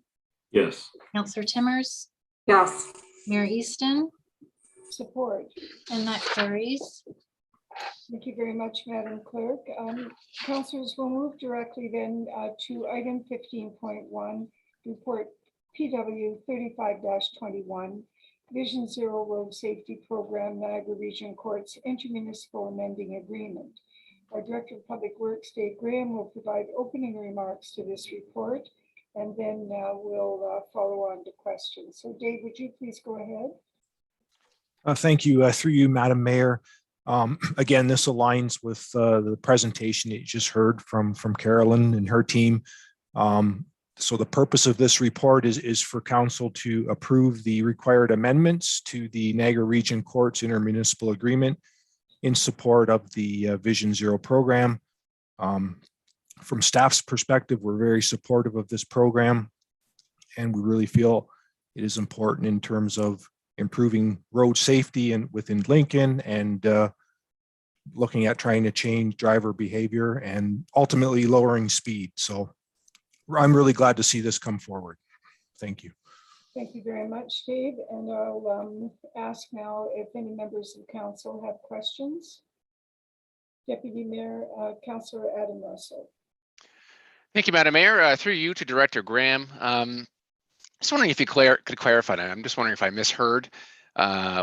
Yes. Councillor Timmers, Yes. Mayor Easton, Support. and that carries. Thank you very much, Madam Clerk. Councillors, will move directly then to item 15.1, report PW 35-21, Vision Zero Road Safety Program, Niagara Region Courts Intermunicipal Amending Agreement. Our Director of Public Works, Dave Graham, will provide opening remarks to this report, and then we'll follow on to questions. So Dave, would you please go ahead? Thank you. Through you, Madam Mayor. Again, this aligns with the presentation that you just heard from Carolyn and her team. So the purpose of this report is for Council to approve the required amendments to the Niagara Region Courts Intermunicipal Agreement in support of the Vision Zero program. From staff's perspective, we're very supportive of this program, and we really feel it is important in terms of improving road safety and within Lincoln, and looking at trying to change driver behavior and ultimately lowering speed. So I'm really glad to see this come forward. Thank you. Thank you very much, Dave. And I'll ask now if any members of council have questions. Deputy Mayor, Councillor Adam Russell. Thank you, Madam Mayor. Through you to Director Graham. Just wondering if you could clarify that. I'm just wondering if I misheard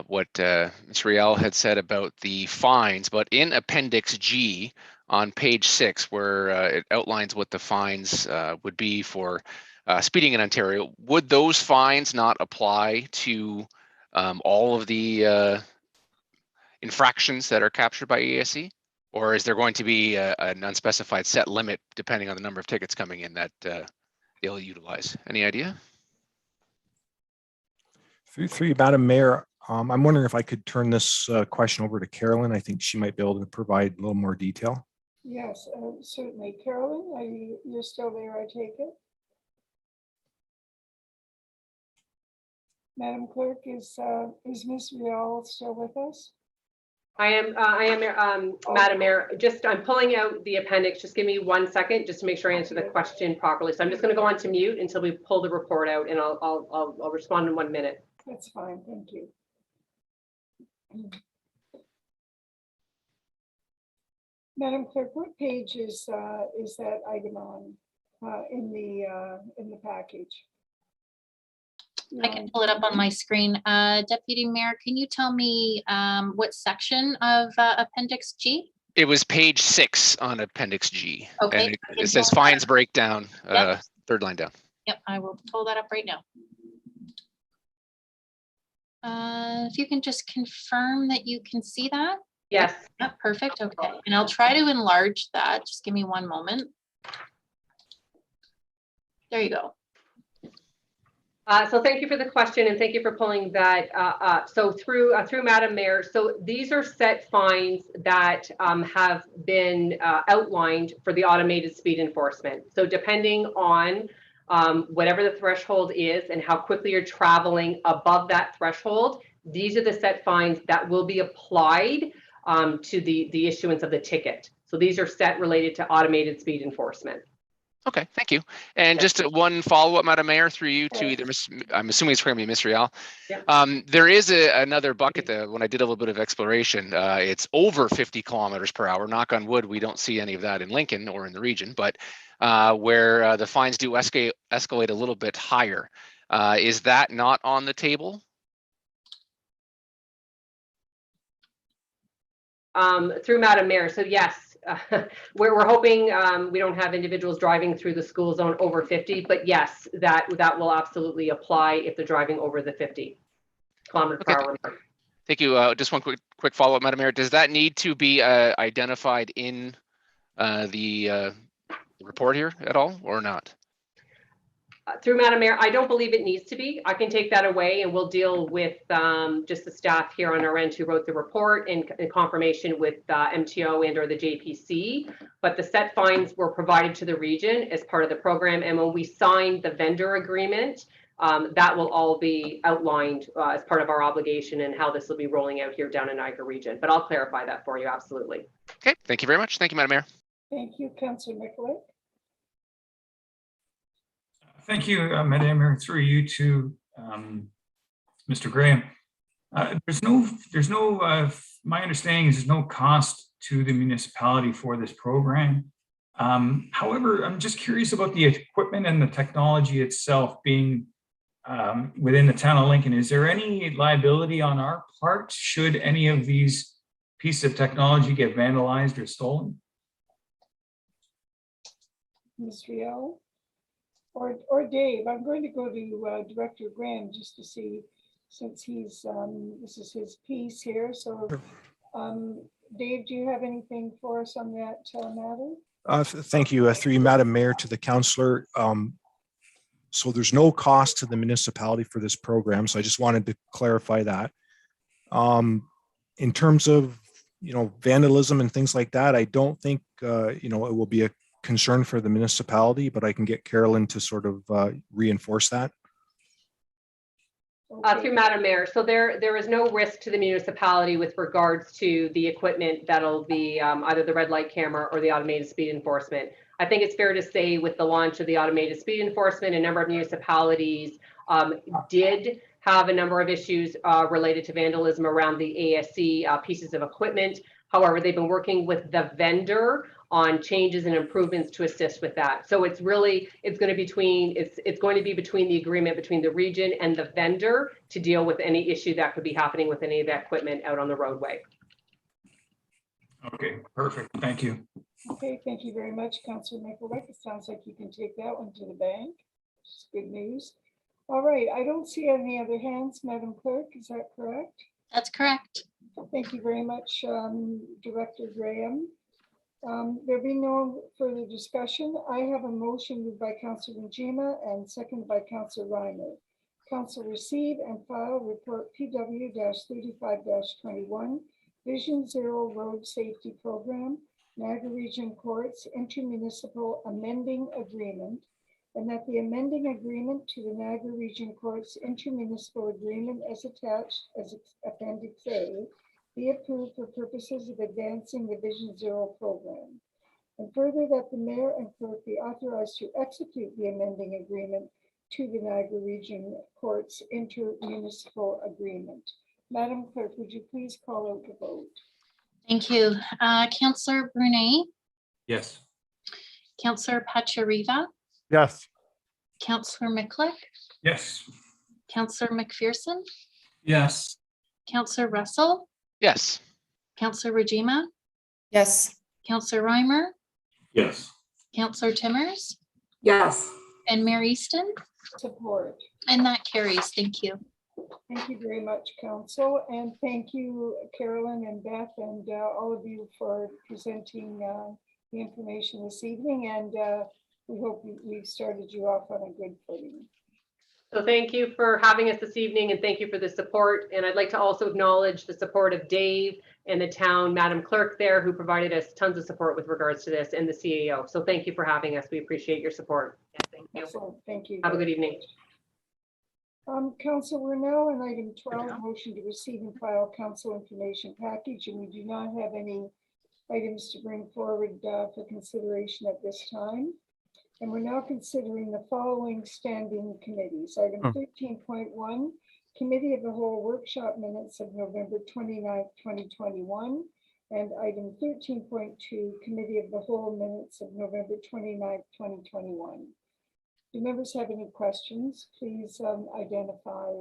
what Ms. Riel had said about the fines, but in Appendix G on page 6, where it outlines what the fines would be for speeding in Ontario, would those fines not apply to all of the infractions that are captured by ESC? Or is there going to be an unspecified set limit depending on the number of tickets coming in that they'll utilize? Any idea? Through you, Madam Mayor, I'm wondering if I could turn this question over to Carolyn. I think she might be able to provide a little more detail. Yes, certainly. Carolyn, you're still there, I take it? Madam Clerk, is Ms. Rial still with us? I am, Madam Mayor, I'm pulling out the appendix. Just give me 1 second, just to make sure I answer the question properly. So I'm just going to go on to mute until we pull the report out, and I'll respond in 1 minute. That's fine, thank you. Madam Clerk, what page is that item on in the package? I can pull it up on my screen. Deputy Mayor, can you tell me what section of Appendix G? It was page 6 on Appendix G. Okay, And I can it says pull that fines up. breakdown, Yep. 3rd line down. Yep, I will pull that up right now. If you can just confirm that you can see that. Yes. Yep, perfect, okay. And I'll try to enlarge that. Just give me 1 moment. There you go. So thank you for the question, and thank you for pulling that up. So through Madam Mayor, so these are set fines that have been outlined for the automated speed enforcement. So depending on whatever the threshold is and how quickly you're traveling above that threshold, these are the set fines that will be applied to the issuance of the ticket. So these are set related to automated speed enforcement. Okay, thank you. And just one follow-up, Madam Mayor, through you to either I'm assuming it's going to be Ms. Rial. Yep. There is another bucket that when I did a little bit of exploration, it's over 50 kilometers per hour. Knock on wood, we don't see any of that in Lincoln or in the region, but where the fines do escalate a little bit higher. Is that not on the table? Through Madam Mayor, so yes. We're hoping we don't have individuals driving through the school zone over 50, but yes, that will absolutely apply if they're driving over the 50 kilometers per hour. Thank you. Just one quick follow-up, Madam Mayor. Does that need to be identified in the report here at all, or not? Through Madam Mayor, I don't believe it needs to be. I can take that away, and we'll deal with just the staff here on our end who wrote the report in confirmation with MTO and or the JPC. But the set fines were provided to the region as part of the program, and when we signed the vendor agreement, that will all be outlined as part of our obligation and how this will be rolling out here down in Niagara region. But I'll clarify that for you, absolutely. Okay, thank you very much. Thank you, Madam Mayor. Thank you, Councillor Mikulik. Thank you, Madam Mayor, through you to Mr. Graham. My understanding is there's no cost to the municipality for this program. However, I'm just curious about the equipment and the technology itself being within the town of Lincoln. Is there any liability on our part should any of these pieces of technology get vandalized or stolen? Ms. Riel? Or Dave, I'm going to go to Director Graham just to see, since he's this is his piece here. So, Dave, do you have anything for us on that matter? Thank you. Through you, Madam Mayor, to the councillor. So there's no cost to the municipality for this program. So I just wanted to clarify that. In terms of vandalism and things like that, I don't think it will be a concern for the municipality, but I can get Carolyn to sort of reinforce that. Through Madam Mayor, so there is no risk to the municipality with regards to the equipment that'll be either the red light camera or the automated speed enforcement. I think it's fair to say with the launch of the automated speed enforcement, a number of municipalities did have a number of issues related to vandalism around the ASC pieces of equipment. However, they've been working with the vendor on changes and improvements to assist with that. So it's going to be between the agreement between the region and the vendor to deal with any issue that could be happening with any of that equipment out on the roadway. Okay, perfect. Thank you. Okay, thank you very much, Councillor Mikulik. It sounds like you can take that one to the bank. It's good news. All right, I don't see any other hands, Madam Clerk. Is that correct? That's correct. Thank you very much, Director Graham. There being no further discussion, I have a motion moved by Councillor Njima and seconded by Councillor Reimer. Council receive and file report PW-35-21, Vision Zero Road Safety Program, Niagara Region Courts Intermunicipal Amending Agreement, and that the amending agreement to the Niagara Region Courts Intermunicipal Agreement as attached as Appendix A be approved for purposes of advancing the Vision Zero program. And further, that the mayor and clerk be authorized to execute the amending agreement to the Niagara Region Courts intermunicipal agreement. Madam Clerk, would you please call out the vote? Thank you. Councillor Brunei, Yes. Councillor Pachariva, Yes. Councillor McClick, Yes. Councillor McPherson, Yes. Councillor Russell, Yes. Councillor Rajima, Yes. Councillor Reimer, Yes. Councillor Timmers, Yes. and Mayor Easton, Support. and that carries. Thank you. Thank you very much, Council, and thank you, Carolyn and Beth, and all of you for presenting the information this evening, and we hope we've started you off on a good footing. So thank you for having us this evening, and thank you for the support. And I'd like to also acknowledge the support of Dave and the town Madam Clerk there, who provided us tons of support with regards to this, and the CAO. So thank you for having us. We appreciate your support. Yes, thank you. Excellent, thank you. Have a good evening. Council, we're now on item 12, motion to receive and file council information package, and we do not have any items to bring forward for consideration at this time. And we're now considering the following standing committees. Item 13.1, Committee of the Whole Workshop Minutes of November 29th, 2021. And item 13.2, Committee of the Whole Minutes of November 29th, 2021. Do members have any questions? Please identify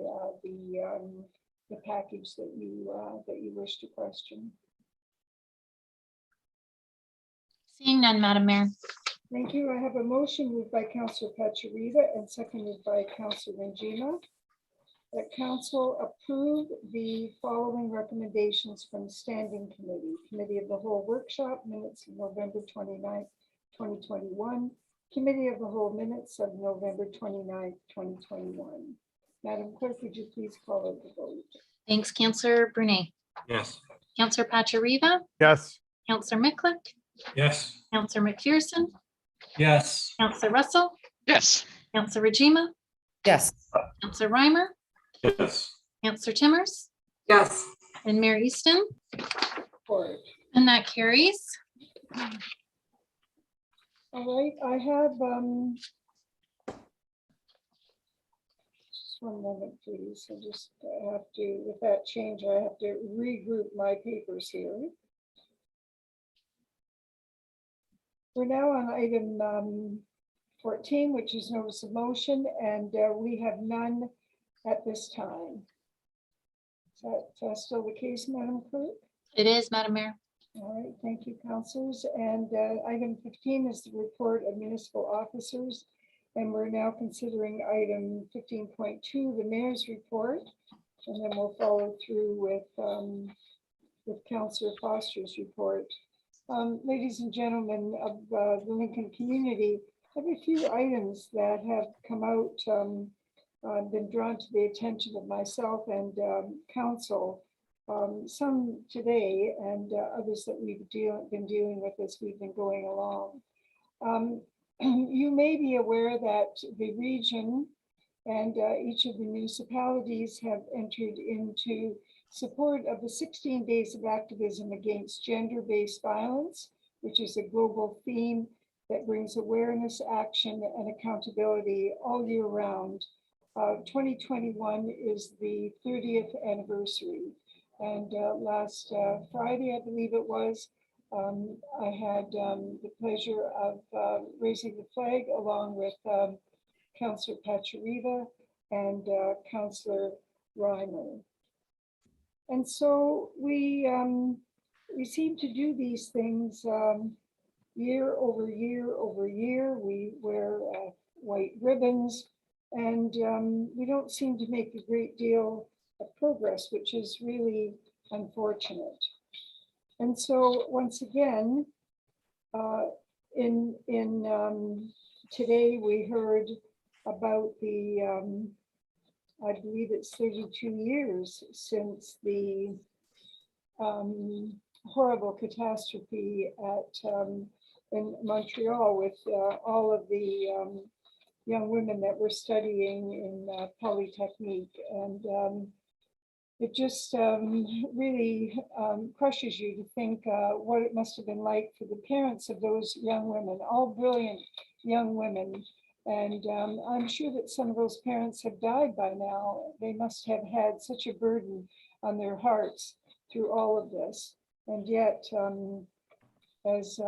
the package that you wish to question. Seeing none, Madam Mayor. Thank you. I have a motion moved by Councillor Pachariva and seconded by Councillor Rangina that council approve the following recommendations from the Standing Committee. Committee of the Whole Workshop Minutes of November 29th, 2021. Committee of the Whole Minutes of November 29th, 2021. Madam Clerk, would you please call out the vote? Thanks, Councillor Brunei. Yes. Councillor Pachariva, Yes. Councillor McClick, Yes. Councillor McPherson, Yes. Councillor Russell, Yes. Councillor Rajima, Yes. Councillor Reimer, Yes. Councillor Timmers, Yes. and Mayor Easton, Support. and that carries. All right, I have just one moment, please. I just have to, with that change, I have to regroup my papers here. We're now on item 14, which is notice of motion, and we have none at this time. Is that still the case, Madam Clerk? It is, Madam Mayor. All right, thank you, councilors. And item 15 is the report of municipal officers. And we're now considering item 15.2, the mayor's report. And then we'll follow through with Councillor Foster's report. Ladies and gentlemen of the Lincoln community, I have a few items that have come out, been drawn to the attention of myself and council. Some today and others that we've been dealing with as we've been going along. You may be aware that the region and each of the municipalities have entered into support of the 16 days of activism against gender-based violence, which is a global theme that brings awareness, action, and accountability all year round. 2021 is the 30th anniversary. And last Friday, I believe it was, I had the pleasure of raising the flag along with Councillor Pachariva and Councillor Reimer. And so we seem to do these things year over year over year. We wear white ribbons, and we don't seem to make a great deal of progress, which is really unfortunate. And so once again, today we heard about the, I believe it's 32 years since the horrible catastrophe in Montreal with all of the young women that were studying in Polytechnique. And it just really crushes you to think what it must have been like for the parents of those young women, all brilliant young women. And I'm sure that some of those parents have died by now. They must have had such a burden on their hearts through all of this. And yet, as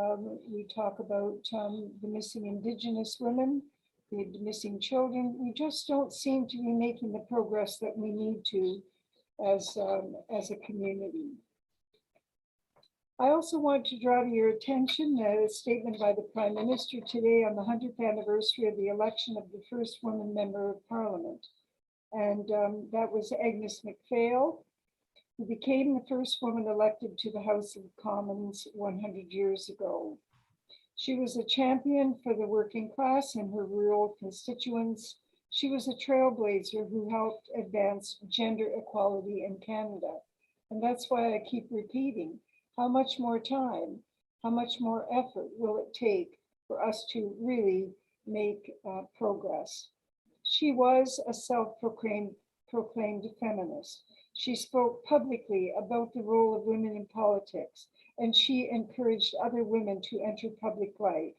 we talk about the missing Indigenous women, the missing children, we just don't seem to be making the progress that we need to as a community. I also want to draw to your attention a statement by the Prime Minister today on the 100th anniversary of the election of the first woman member of Parliament. And that was Agnes MacPhail, who became the first woman elected to the House of Commons 100 years ago. She was a champion for the working class and her rural constituents. She was a trailblazer who helped advance gender equality in Canada. And that's why I keep repeating, how much more time, how much more effort will it take for us to really make progress? She was a self-proclaimed feminist. She spoke publicly about the role of women in politics, and she encouraged other women to enter public life.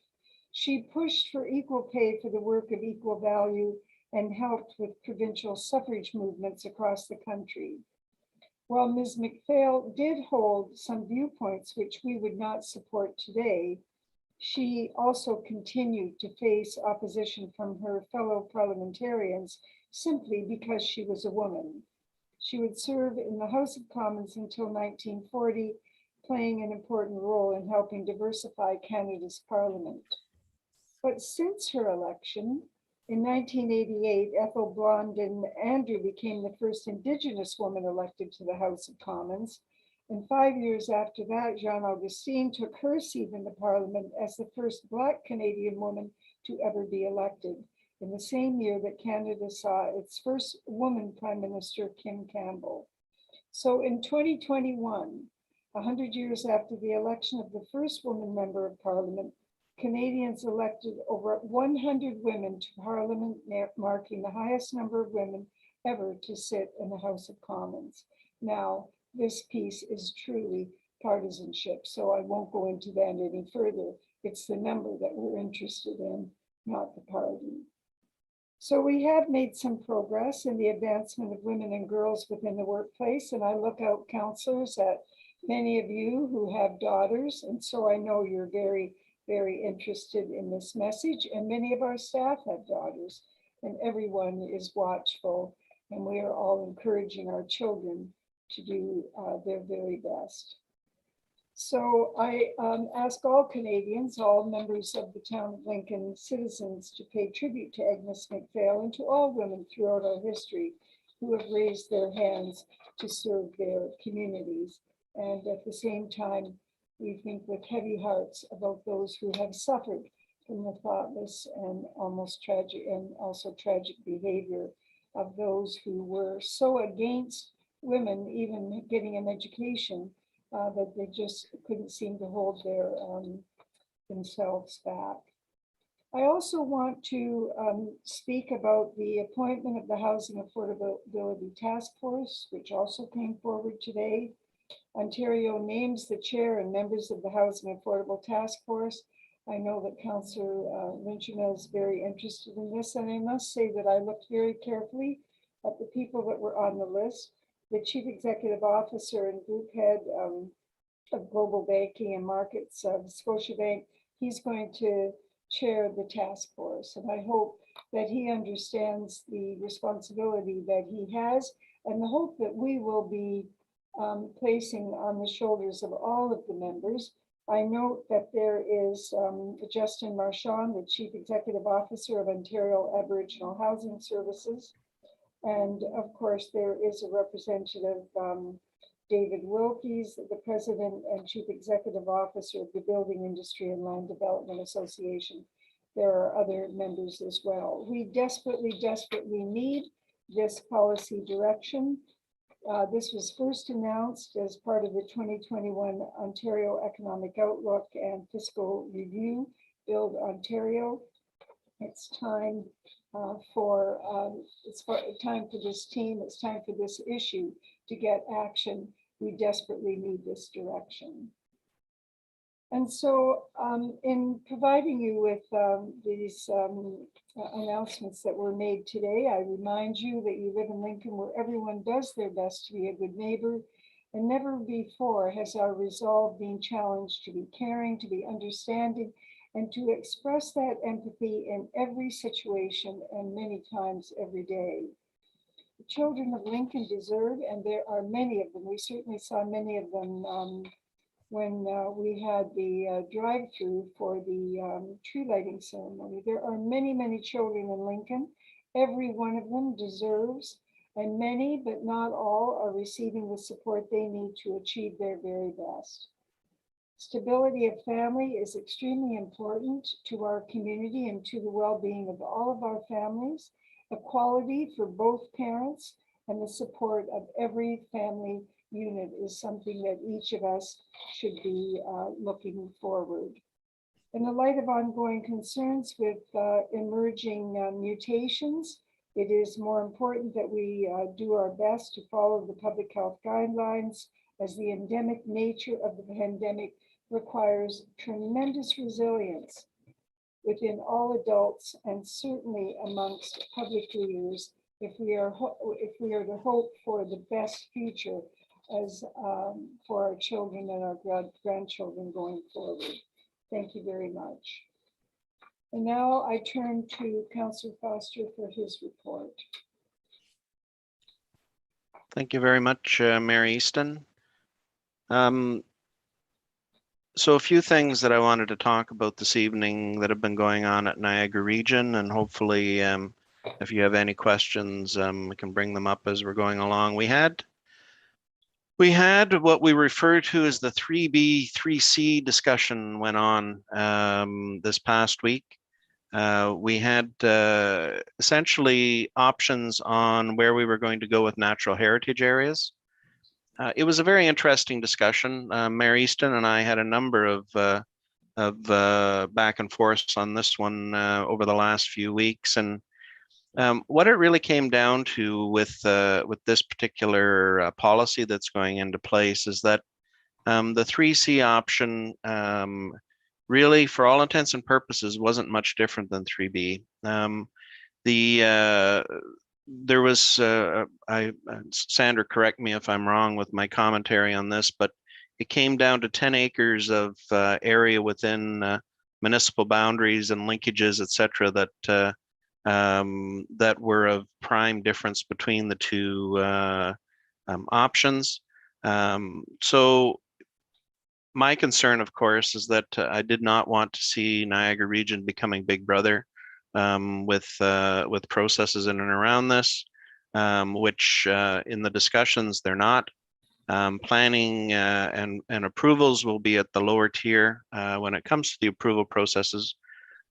She pushed for equal pay for the work of equal value and helped with provincial suffrage movements across the country. While Ms. MacPhail did hold some viewpoints which we would not support today, she also continued to face opposition from her fellow parliamentarians simply because she was a woman. She would serve in the House of Commons until 1940, playing an important role in helping diversify Canada's parliament. But since her election, in 1988, Ethel Blondin Andrew became the first Indigenous woman elected to the House of Commons. And 5 years after that, Jean Augustine took her seat in the Parliament as the first Black Canadian woman to ever be elected, in the same year that Canada saw its first woman Prime Minister, Kim Campbell. So in 2021, 100 years after the election of the first woman member of Parliament, Canadians elected over 100 women to Parliament, marking the highest number of women ever to sit in the House of Commons. Now, this piece is truly partisanship, so I won't go into that any further. It's the number that we're interested in, not the party. So we have made some progress in the advancement of women and girls within the workplace, and I look out, counselors, at many of you who have daughters, and so I know you're very, very interested in this message, and many of our staff have daughters, and everyone is watchful, and we are all encouraging our children to do their very best. So I ask all Canadians, all members of the Town of Lincoln citizens, to pay tribute to Agnes MacPhail and to all women throughout our history who have raised their hands to serve their communities. And at the same time, we think with heavy hearts about those who have suffered from the thoughtless and almost tragic and also tragic behavior of those who were so against women even getting an education that they just couldn't seem to hold their themselves back. I also want to speak about the appointment of the Housing Affordability Task Force, which also came forward today. Ontario names the chair and members of the Housing Affordable Task Force. I know that Councillor Lynchman is very interested in this, and I must say that I looked very carefully at the people that were on the list. The Chief Executive Officer and Group Head of Global Banking and Markets of Scotiabank, he's going to chair the task force. And I hope that he understands the responsibility that he has and the hope that we will be placing on the shoulders of all of the members. I note that there is Justin Marchand, the Chief Executive Officer of Ontario Aboriginal Housing Services. And of course, there is a representative, David Wilkes, the President and Chief Executive Officer of the Building Industry and Land Development Association. There are other members as well. We desperately, desperately need this policy direction. This was first announced as part of the 2021 Ontario Economic Outlook and Fiscal Review, Build Ontario. It's time time for this team, it's time for this issue to get action. We desperately need this direction. And so in providing you with these announcements that were made today, I remind you that you live in Lincoln, where everyone does their best to be a good neighbor, and never before has our resolve been challenged to be caring, to be understanding, and to express that empathy in every situation and many times every day. The children of Lincoln deserve, and there are many of them. We certainly saw many of them when we had the drive-through for the tree lighting ceremony. There are many, many children in Lincoln. Every one of them deserves, and many, but not all, are receiving the support they need to achieve their very best. Stability of family is extremely important to our community and to the well-being of all of our families. Equality for both parents and the support of every family unit is something that each of us should be looking forward. In the light of ongoing concerns with emerging mutations, it is more important that we do our best to follow the public health guidelines, as the endemic nature of the pandemic requires tremendous resilience within all adults and certainly amongst public leaders if we are to hope for the best future as for our children and our grandchildren going forward. Thank you very much. And now I turn to Councillor Foster for his report. Thank you very much, Mayor Easton. So a few things that I wanted to talk about this evening that have been going on at Niagara Region, and hopefully if you have any questions, we can bring them up as we're going along. We had what we refer to as the 3B, 3C discussion went on this past week. We had essentially options on where we were going to go with natural heritage areas. It was a very interesting discussion. Mayor Easton and I had a number of back and forths on this one over the last few weeks, and what it really came down to with this particular policy that's going into place is that the 3C option really, for all intents and purposes, wasn't much different than 3B. There was, Sandra, correct me if I'm wrong with my commentary on this, but it came down to 10 acres of area within municipal boundaries and linkages, et cetera, that were of prime difference between the two options. So my concern, of course, is that I did not want to see Niagara Region becoming Big Brother with processes in and around this, which in the discussions they're not. Planning and approvals will be at the lower tier when it comes to the approval processes,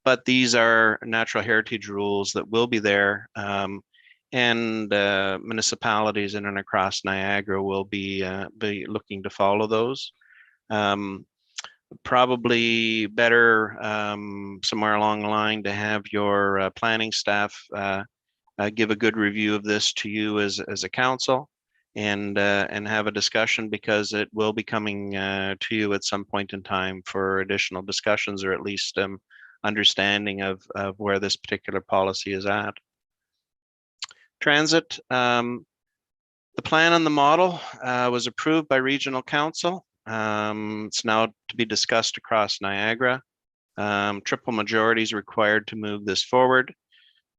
but these are natural heritage rules that will be there, and municipalities in and across Niagara will be looking to follow those. Probably better somewhere along the line to have your planning staff give a good review of this to you as a council, and have a discussion, because it will be coming to you at some point in time for additional discussions, or at least understanding of where this particular policy is at. Transit, the plan and the model was approved by Regional Council. It's now to be discussed across Niagara. Triple majority is required to move this forward.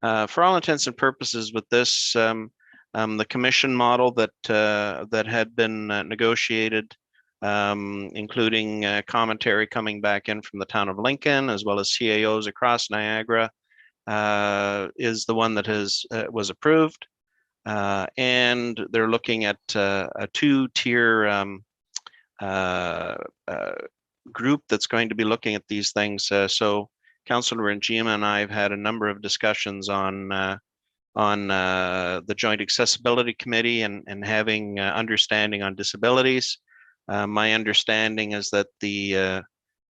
For all intents and purposes with this, the commission model that had been negotiated, including commentary coming back in from the town of Lincoln, as well as CAOs across Niagara, is the one that was approved. And they're looking at a two-tier group that's going to be looking at these things. So Councillor Njima and I have had a number of discussions on the Joint Accessibility Committee and having understanding on disabilities. My understanding is that the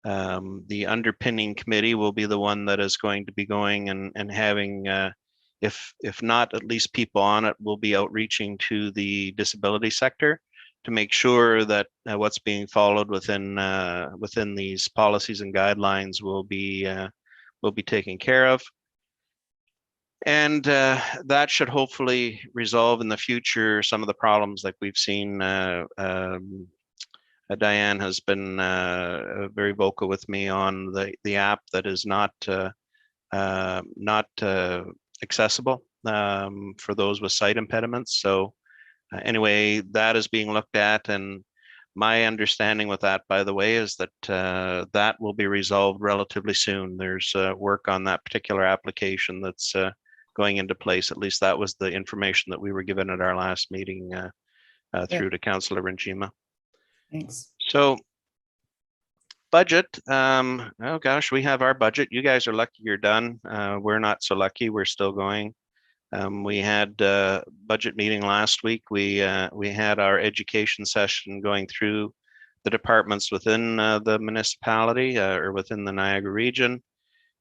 underpinning committee will be the one that is going to be going and having if not, at least people on it will be outreaching to the disability sector to make sure that what's being followed within these policies and guidelines will be taken care of. And that should hopefully resolve in the future some of the problems like we've seen. Diane has been very vocal with me on the app that is not accessible for those with sight impediments. So anyway, that is being looked at, and my understanding with that, by the way, is that that will be resolved relatively soon. There's work on that particular application that's going into place. At least that was the information that we were given at our last meeting through to Councillor Renjima. Thanks. So budget, oh gosh, we have our budget. You guys are lucky you're done. We're not so lucky. We're still going. We had a budget meeting last week. We had our education session going through the departments within the municipality or within the Niagara region.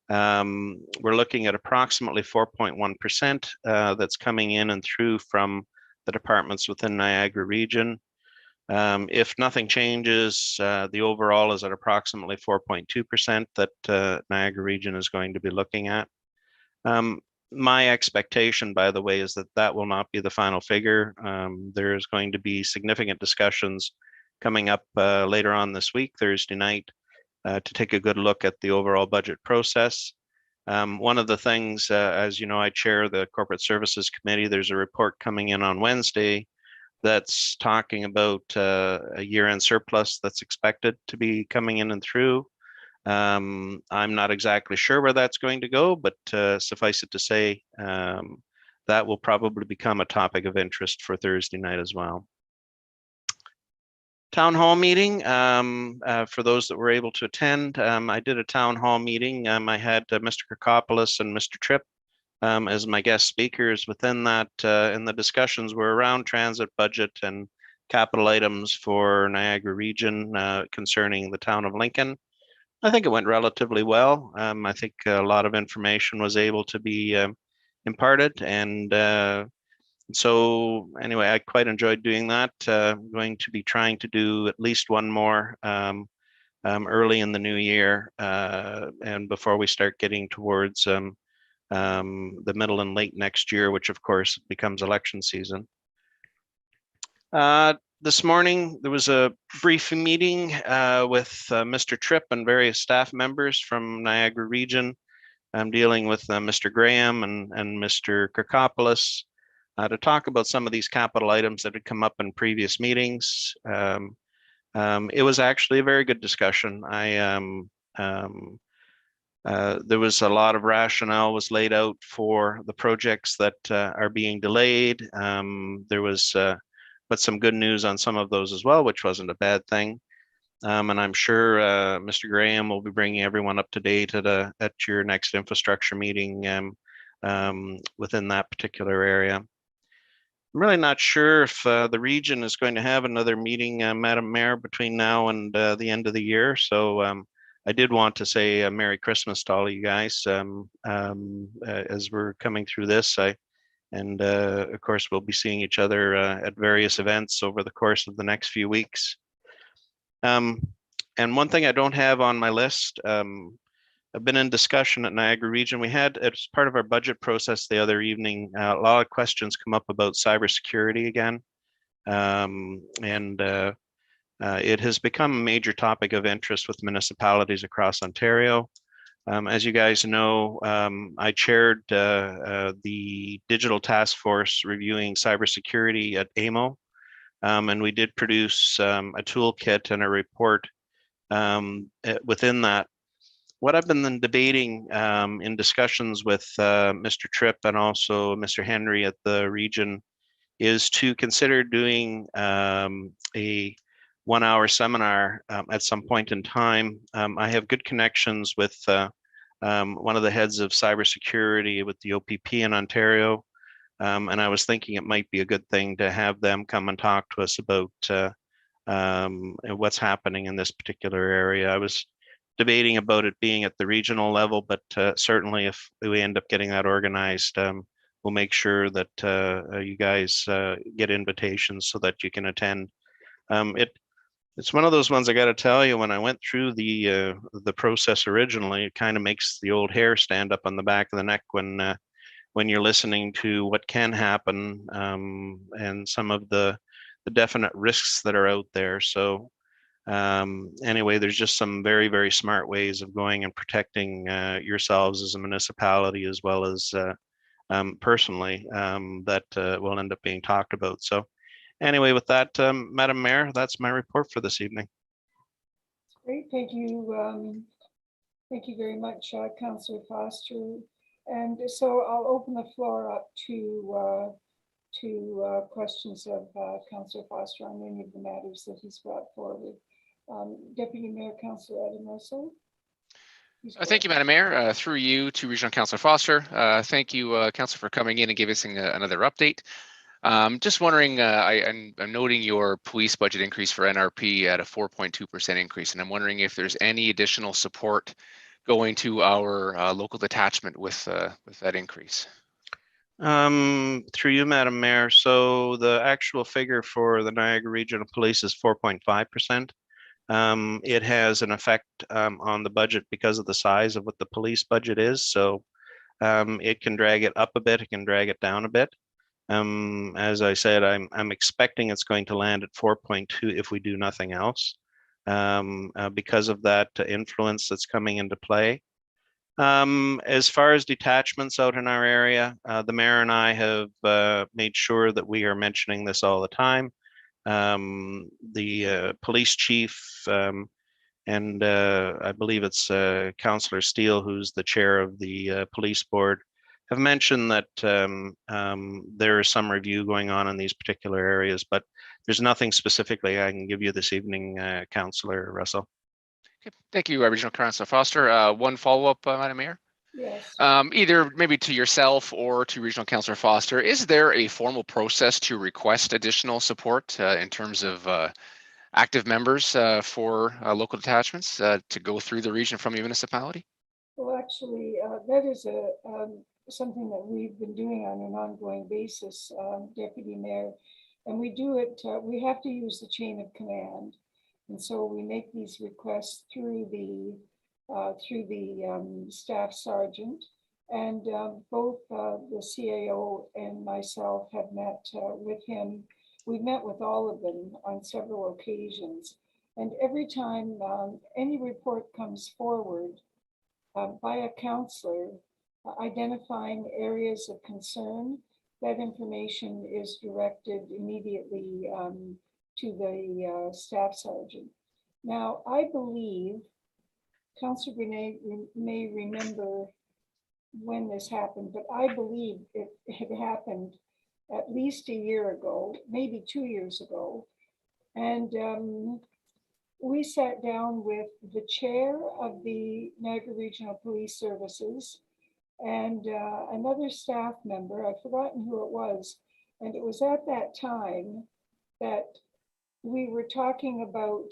We're looking at approximately 4.1% that's coming in and through from the departments within Niagara region. If nothing changes, the overall is at approximately 4.2% that Niagara region is going to be looking at. My expectation, by the way, is that that will not be the final figure. There's going to be significant discussions coming up later on this week, Thursday night, to take a good look at the overall budget process. One of the things, as you know, I chair the Corporate Services Committee. There's a report coming in on Wednesday that's talking about a year-end surplus that's expected to be coming in and through. I'm not exactly sure where that's going to go, but suffice it to say, that will probably become a topic of interest for Thursday night as well. Town hall meeting, for those that were able to attend, I did a town hall meeting. I had Mr. Kirkopoulos and Mr. Tripp as my guest speakers. Within that, and the discussions were around transit budget and capital items for Niagara region concerning the town of Lincoln. I think it went relatively well. I think a lot of information was able to be imparted, and so anyway, I quite enjoyed doing that. I'm going to be trying to do at least one more early in the new year, and before we start getting towards the middle and late next year, which of course becomes election season. This morning, there was a brief meeting with Mr. Tripp and various staff members from Niagara region. I'm dealing with Mr. Graham and Mr. Kirkopoulos to talk about some of these capital items that had come up in previous meetings. It was actually a very good discussion. There was a lot of rationale was laid out for the projects that are being delayed. There was but some good news on some of those as well, which wasn't a bad thing. And I'm sure Mr. Graham will be bringing everyone up to date at your next infrastructure meeting within that particular area. I'm really not sure if the region is going to have another meeting, Madam Mayor, between now and the end of the year. So I did want to say a Merry Christmas to all of you guys as we're coming through this. And of course, we'll be seeing each other at various events over the course of the next few weeks. And one thing I don't have on my list, I've been in discussion at Niagara region. We had, as part of our budget process the other evening, a lot of questions come up about cybersecurity again. It has become a major topic of interest with municipalities across Ontario. As you guys know, I chaired the digital task force reviewing cybersecurity at AMO, and we did produce a toolkit and a report within that. What I've been debating in discussions with Mr. Tripp and also Mr. Henry at the region is to consider doing a 1-hour seminar at some point in time. I have good connections with one of the heads of cybersecurity with the OPP in Ontario. And I was thinking it might be a good thing to have them come and talk to us about what's happening in this particular area. I was debating about it being at the regional level, but certainly if we end up getting that organized, we'll make sure that you guys get invitations so that you can attend. It's one of those ones I got to tell you, when I went through the process originally, it kind of makes the old hair stand up on the back of the neck when you're listening to what can happen, and some of the definite risks that are out there. So anyway, there's just some very, very smart ways of going and protecting yourselves as a municipality, as well as personally, that will end up being talked about. So anyway, with that, Madam Mayor, that's my report for this evening. Great, thank you. Thank you very much, Councillor Foster. And so I'll open the floor up to questions of Councillor Foster on any of the matters that he's brought forward. Deputy Mayor, Councillor Adamroso. Thank you, Madam Mayor. Through you to Regional Councillor Foster. Thank you, Councillor, for coming in and giving us another update. Just wondering, I'm noting your police budget increase for NRP at a 4.2% increase, and I'm wondering if there's any additional support going to our local detachment with that increase. Through you, Madam Mayor. So the actual figure for the Niagara Regional Police is 4.5%. It has an effect on the budget because of the size of what the police budget is. So it can drag it up a bit, it can drag it down a bit. As I said, I'm expecting it's going to land at 4.2 if we do nothing else, because of that influence that's coming into play. As far as detachments out in our area, the mayor and I have made sure that we are mentioning this all the time. The police chief and I believe it's Councillor Steele, who's the chair of the police board, have mentioned that there is some review going on in these particular areas, but there's nothing specifically I can give you this evening, Councillor Russell. Okay. Thank you, Regional Councillor Foster. One follow-up, Madam Mayor. Yes. Either maybe to yourself or to Regional Councillor Foster, is there a formal process to request additional support in terms of active members for local detachments to go through the region from your municipality? Well, actually, that is something that we've been doing on an ongoing basis, Deputy Mayor, and we do it. We have to use the chain of command, and so we make these requests through the staff sergeant, and both the CAO and myself have met with him. We've met with all of them on several occasions, and every time any report comes forward by a councillor identifying areas of concern, that information is directed immediately to the staff sergeant. Now, I believe Councillor Brunet may remember when this happened, but I believe it had happened at least a year ago, maybe 2 years ago. And we sat down with the chair of the Niagara Regional Police Services and another staff member. I've forgotten who it was. And it was at that time that we were talking about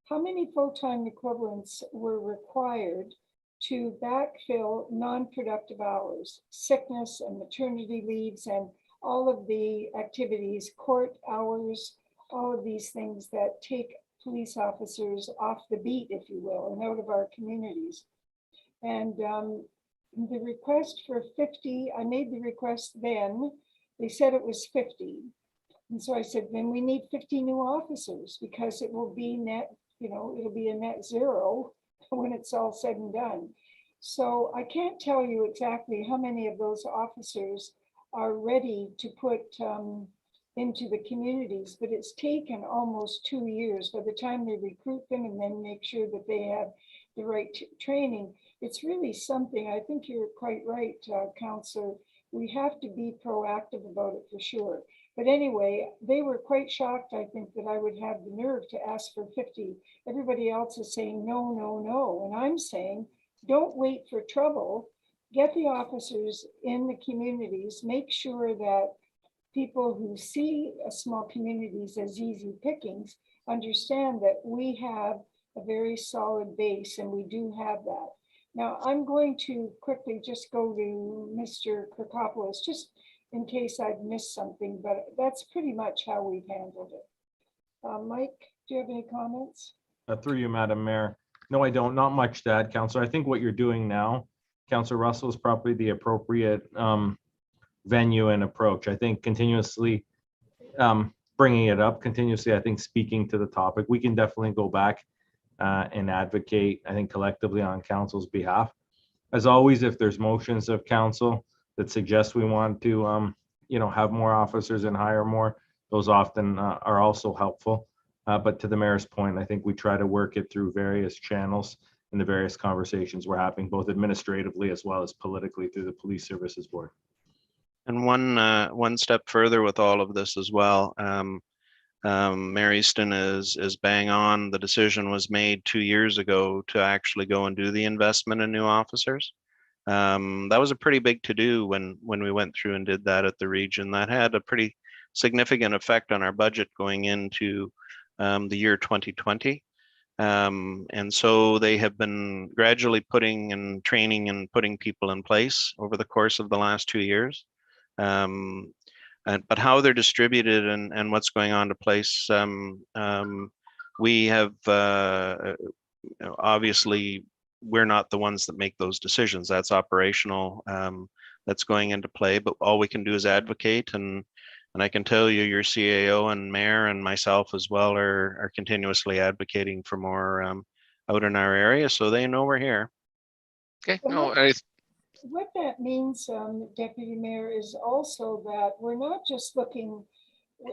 how many full-time equivalents were required to backfill non-productive hours, sickness and maternity leaves, and all of the activities, court hours, all of these things that take police officers off the beat, if you will, and out of our communities. And the request for 50, I made the request then, they said it was 50. And so I said, then we need 50 new officers because it will be net, it'll be a net zero when it's all said and done. So I can't tell you exactly how many of those officers are ready to put into the communities, but it's taken almost 2 years by the time they recruit them and then make sure that they have the right training. It's really something. I think you're quite right, Councillor. We have to be proactive about it for sure. But anyway, they were quite shocked, I think, that I would have the nerve to ask for 50. Everybody else is saying no, no, no. And I'm saying, don't wait for trouble. Get the officers in the communities. Make sure that people who see small communities as easy pickings understand that we have a very solid base, and we do have that. Now, I'm going to quickly just go to Mr. Kirkopoulos, just in case I've missed something, but that's pretty much how we've handled it. Mike, do you have any comments? Through you, Madam Mayor. No, I don't. Not much to add, Councillor. I think what you're doing now, Councillor Russell, is probably the appropriate venue and approach. I think continuously bringing it up, continuously, I think speaking to the topic, we can definitely go back and advocate, I think collectively on council's behalf. As always, if there's motions of council that suggest we want to, have more officers and hire more, those often are also helpful. But to the mayor's point, I think we try to work it through various channels in the various conversations we're having, both administratively as well as politically through the Police Services Board. And one step further with all of this as well, Mayor Easton is bang on. The decision was made 2 years ago to actually go and do the investment in new officers. That was a pretty big to-do when we went through and did that at the region. That had a pretty significant effect on our budget going into the year 2020. And so they have been gradually putting and training and putting people in place over the course of the last 2 years. But how they're distributed and what's going on to place, we have obviously we're not the ones that make those decisions. That's operational, that's going into play. But all we can do is advocate, and I can tell you, your CAO and mayor and myself as well are continuously advocating for more out in our area, so they know we're here. Okay. Well, No, what that means, Deputy Mayor, is also that we're not just looking,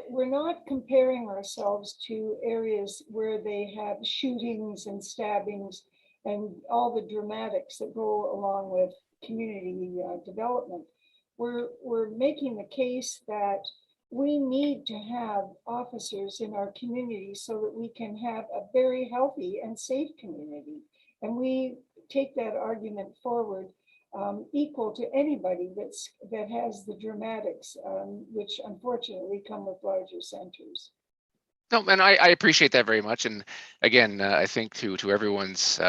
we're not comparing ourselves to areas where they have shootings and stabbings and all the dramatics that go along with community development. We're making the case that we need to have officers in our community so that we can have a very healthy and safe community. And we take that argument forward equal to anybody that has the dramatics, which unfortunately come with larger centers. no, and I appreciate that very much. And again, I think to everyone's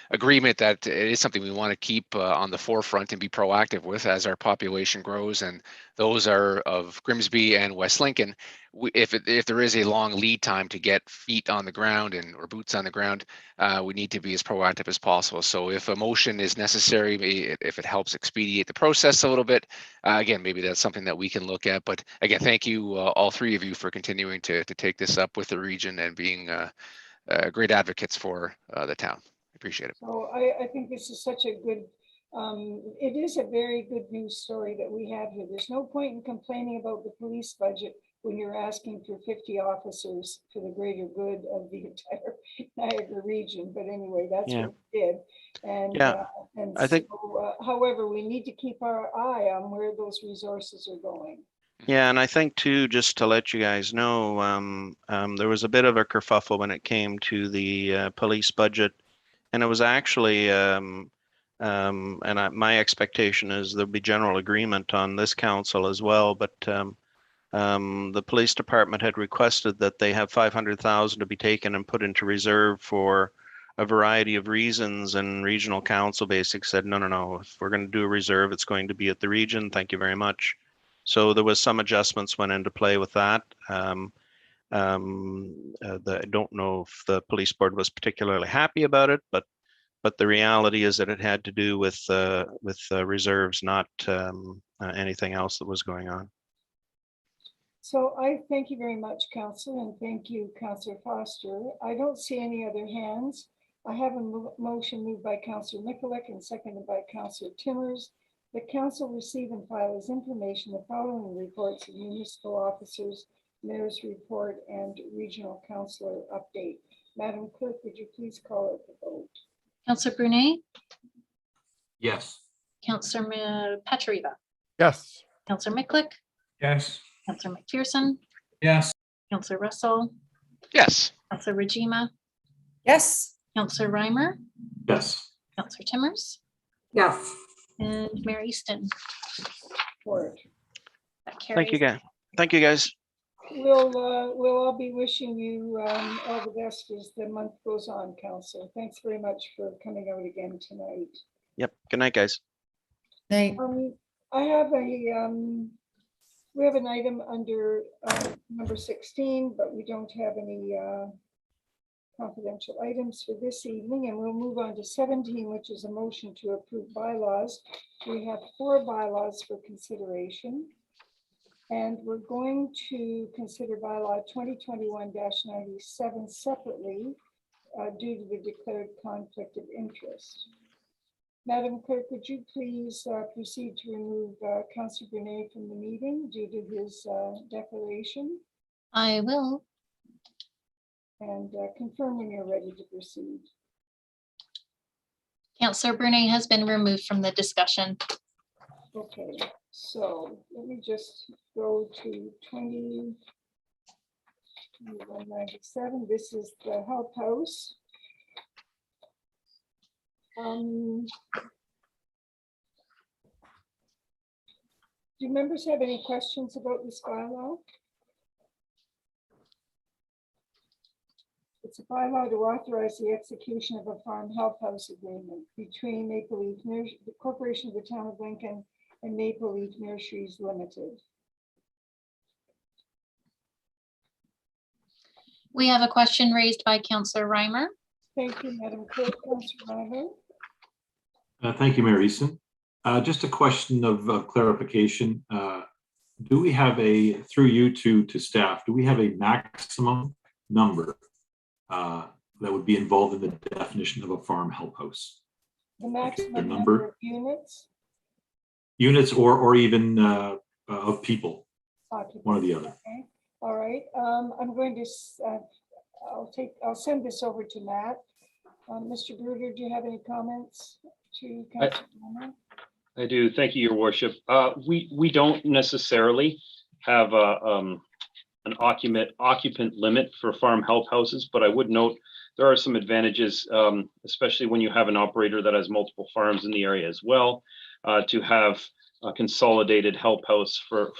agreement that it is something we want to keep on the forefront and be proactive with as our population grows, and those are of Grimsby and West Lincoln. If there is a long lead time to get feet on the ground or boots on the ground, we need to be as proactive as possible. So if a motion is necessary, if it helps expedite the process a little bit, again, maybe that's something that we can look at. But again, thank you, all three of you, for continuing to take this up with the region and being great advocates for the town. Appreciate it. So I think this is such a good, it is a very good news story that we have here. There's no point in complaining about the police budget when you're asking for 50 officers for the greater good of the entire Niagara region. But anyway, that's what we did. And, yeah, and I think, however, we need to keep our eye on where those resources are going. yeah, and I think too, just to let you guys know, there was a bit of a kerfuffle when it came to the police budget. And it was actually, my expectation is there'll be general agreement on this council as well. But the police department had requested that they have 500,000 to be taken and put into reserve for a variety of reasons. And regional council basically said, no. If we're going to do a reserve, it's going to be at the region. Thank you very much. So there was some adjustments went into play with that. I don't know if the police board was particularly happy about it, but the reality is that it had to do with reserves, not anything else that was going on. So I thank you very much, Council, and thank you, Councillor Foster. I don't see any other hands. I have a motion moved by Councillor Mikulik and seconded by Councillor Timmers. The council receive and file as information the following reports of municipal officers, mayor's report, and regional councillor update. Madam Clerk, would you please call it the vote? Councillor Brunet, Yes. Councillor Patriva, Yes. Councillor Mikulik, Yes. Councillor McPherson, Yes. Councillor Russell, Yes. Councillor Rajima, Yes. Councillor Reimer, Yes. Councillor Timmers, Yes. and Mayor Easton. For it. That Thank you, carries. guys. Thank you, guys. we'll all be wishing you all the best as the month goes on, Council. Thanks very much for coming out again tonight. Yep. Good night, guys. Night. I have we have an item under number 16, but we don't have any confidential items for this evening, and we'll move on to 17, which is a motion to approve bylaws. We have 4 bylaws for consideration, and we're going to consider bylaw 2021-97 separately due to the declared conflict of interest. Madam Clerk, would you please proceed to remove Councillor Brunet from the meeting due to his declaration, I will. and confirm when you're ready to proceed. Councillor Brunet has been removed from the discussion. Okay, so let me just go to 2197. This is the Help House. Do members have any questions about this bylaw? It's a bylaw to authorize the execution of a farm help house agreement between Maple Leaf Nursery, the Corporation of the Town of Lincoln, and Maple Leaf Nurseries Limited. We have a question raised by Councillor Reimer. Thank you, Madam Clerk. Councillor Reimer. Thank you, Mayor Easton. Just a question of clarification. Do we have through you to staff, do we have a maximum number that would be involved in the definition of a farm help house? The maximum number of units? Units or even of people, one or the other. Okay. All right. I'm going to, I'll send this over to Matt. Mr. Bruder, do you have any comments to Councilor Reimer? I do. Thank you, Your Worship. We don't necessarily have an occupant limit for farm help houses, but I would note there are some advantages, especially when you have an operator that has multiple farms in the area as well, to have a consolidated help house for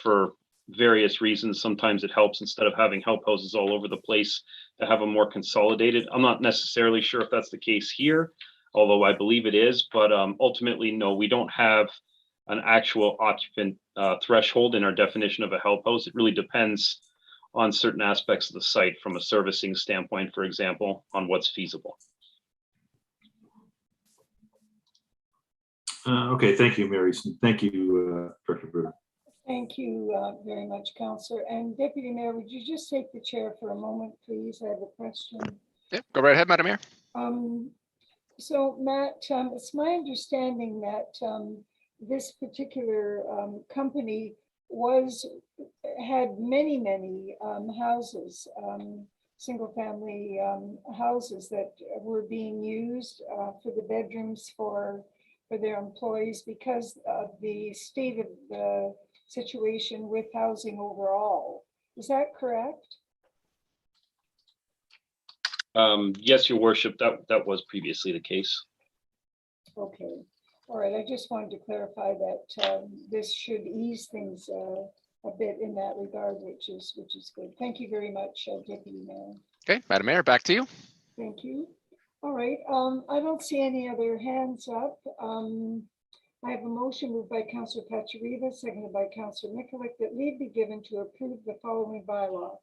various reasons. Sometimes it helps, instead of having help houses all over the place, to have a more consolidated. I'm not necessarily sure if that's the case here, although I believe it is, but ultimately, no, we don't have an actual occupant threshold in our definition of a help house. It really depends on certain aspects of the site, from a servicing standpoint, for example, on what's feasible. Okay, thank you, Mayor Easton. Thank you, Director Bruder. Thank you very much, Councillor. And Deputy Mayor, would you just take the chair for a moment, please? I have a question. Yeah, go right ahead, Madam Mayor. So Matt, it's my understanding that this particular company had many houses, single family houses that were being used for the bedrooms for their employees because of the state of the situation with housing overall. Is that correct? Yes, Your Worship, that was previously the case. Okay. All right. I just wanted to clarify that this should ease things a bit in that regard, which is good. Thank you very much, Deputy Mayor. Okay, Madam Mayor, back to you. Thank you. All right. I don't see any other hands up. I have a motion moved by Councillor Pachariva, seconded by Councillor Mikulik, that leave be given to approve the following bylaw: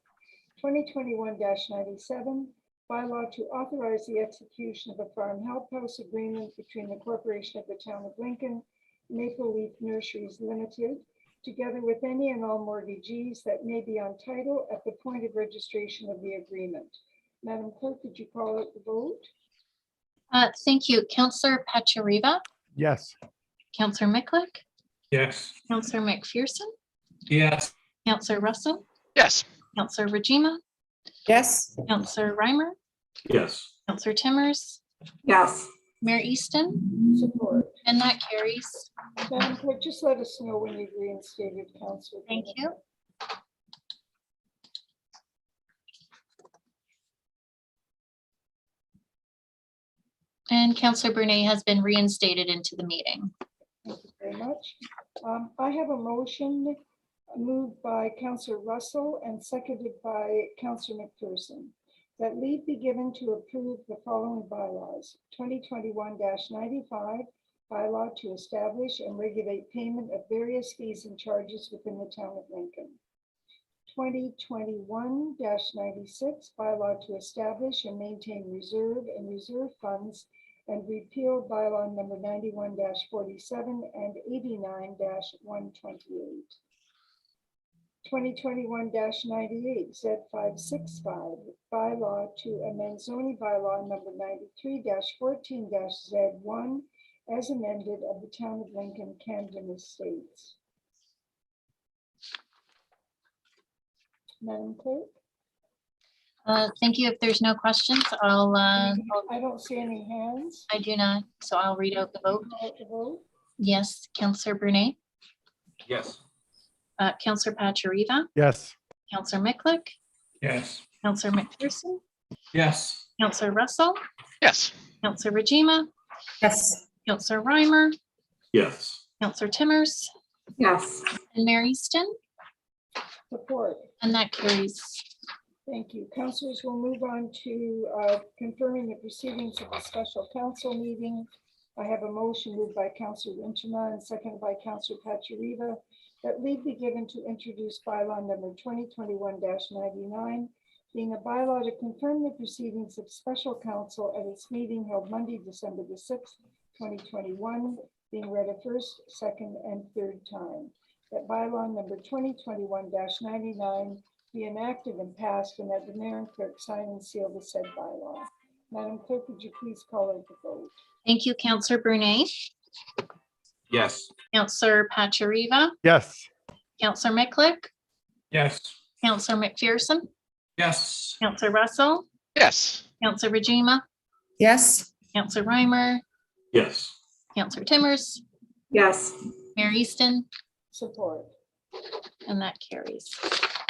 2021-97, bylaw to authorize the execution of a farm help house agreement between the Corporation of the Town of Lincoln, Maple Leaf Nurseries Limited, together with any and all mortgagees that may be on title at the point of registration of the agreement. Madam Clerk, could you call out the vote? Thank you. Councillor Pachariva, Yes. Councillor Mikulik, Yes. Councillor McPherson, Yes. Councillor Russell, Yes. Councillor Rajima, Yes. Councillor Reimer, Yes. Councillor Timmers, Yes. Mayor Easton, Support. and that carries. Madam Clerk, just let us know when you've reinstated Councillor. Thank you. And Councillor Brunet has been reinstated into the meeting. Thank you very much. I have a motion moved by Councillor Russell and seconded by Councillor McPherson, that leave be given to approve the following bylaws. 2021-95, bylaw to establish and regulate payment of various fees and charges within the town of Lincoln. 2021-96, bylaw to establish and maintain reserve and reserve funds and repeal bylaw number 91-47 and 89-128. 2021-98, Z565, bylaw to amend zoning bylaw number 93-14-Z1 as amended of the town of Lincoln, Camden Estates. Madam Clerk? Thank you. If there's no questions, I don't see any hands. I do not, so I'll read out the vote. Call the vote. Yes, Councillor Brunet, Yes. Councillor Pachariva, Yes. Councillor Micklick, Yes. Councillor McPherson, Yes. Councillor Russell, Yes. Councillor Rajima, Yes. Councillor Reimer, Yes. Councillor Timmers, Yes. and Mayor Easton, Support. and that carries. Thank you. Councilors, we'll move on to confirming the proceedings of the special council meeting. I have a motion moved by Councillor Winchina and seconded by Councillor Pachariva that leave be given to introduce bylaw number 2021-99, being a bylaw to confirm the proceedings of special council at its meeting held Monday, December the 6th, 2021, being read a first, second, and third time. That bylaw number 2021-99 be enacted and passed, and that the mayor and clerk sign and seal the said bylaw. Madam Clerk, would you please call out the vote? Thank you, Councillor Brunet, Yes. Councillor Pachariva, Yes. Councillor Micklick, Yes. Councillor McPherson, Yes. Councillor Russell, Yes. Councillor Rajima, Yes. Councillor Reimer, Yes. Councillor Timmers, Yes. Mayor Easton, Support. and that carries.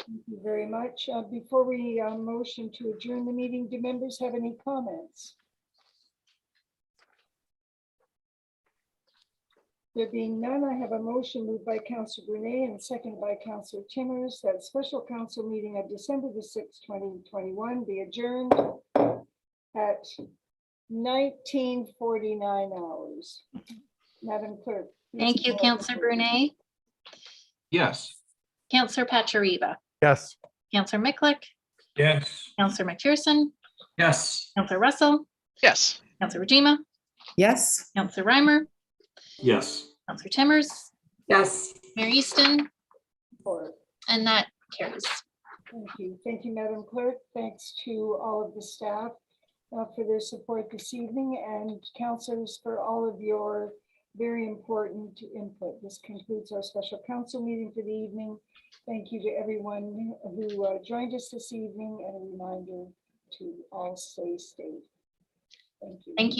Thank you very much. Before we motion to adjourn the meeting, do members have any comments? There being none, I have a motion moved by Councillor Brunet and seconded by Councillor Timmers that special council meeting of December the 6th, 2021 be adjourned at 19:49 hours. Madam Clerk. please Thank you, call the Councillor vote. Brunet, Yes. Councillor Pachariva, Yes. Councillor Micklick, Yes. Councillor McPherson, Yes. Councillor Russell, Yes. Councillor Rajima, Yes. Councillor Reimer, Yes. Councillor Timmers, Yes. Mayor Easton, Support. and that carries. Thank you. Thank you, Madam Clerk. Thanks to all of the staff for their support this evening, and councilors for all of your very important input. This concludes our special council meeting for the evening. Thank you to everyone who joined us this evening, and a reminder to all stay safe. Thank you. Thank you.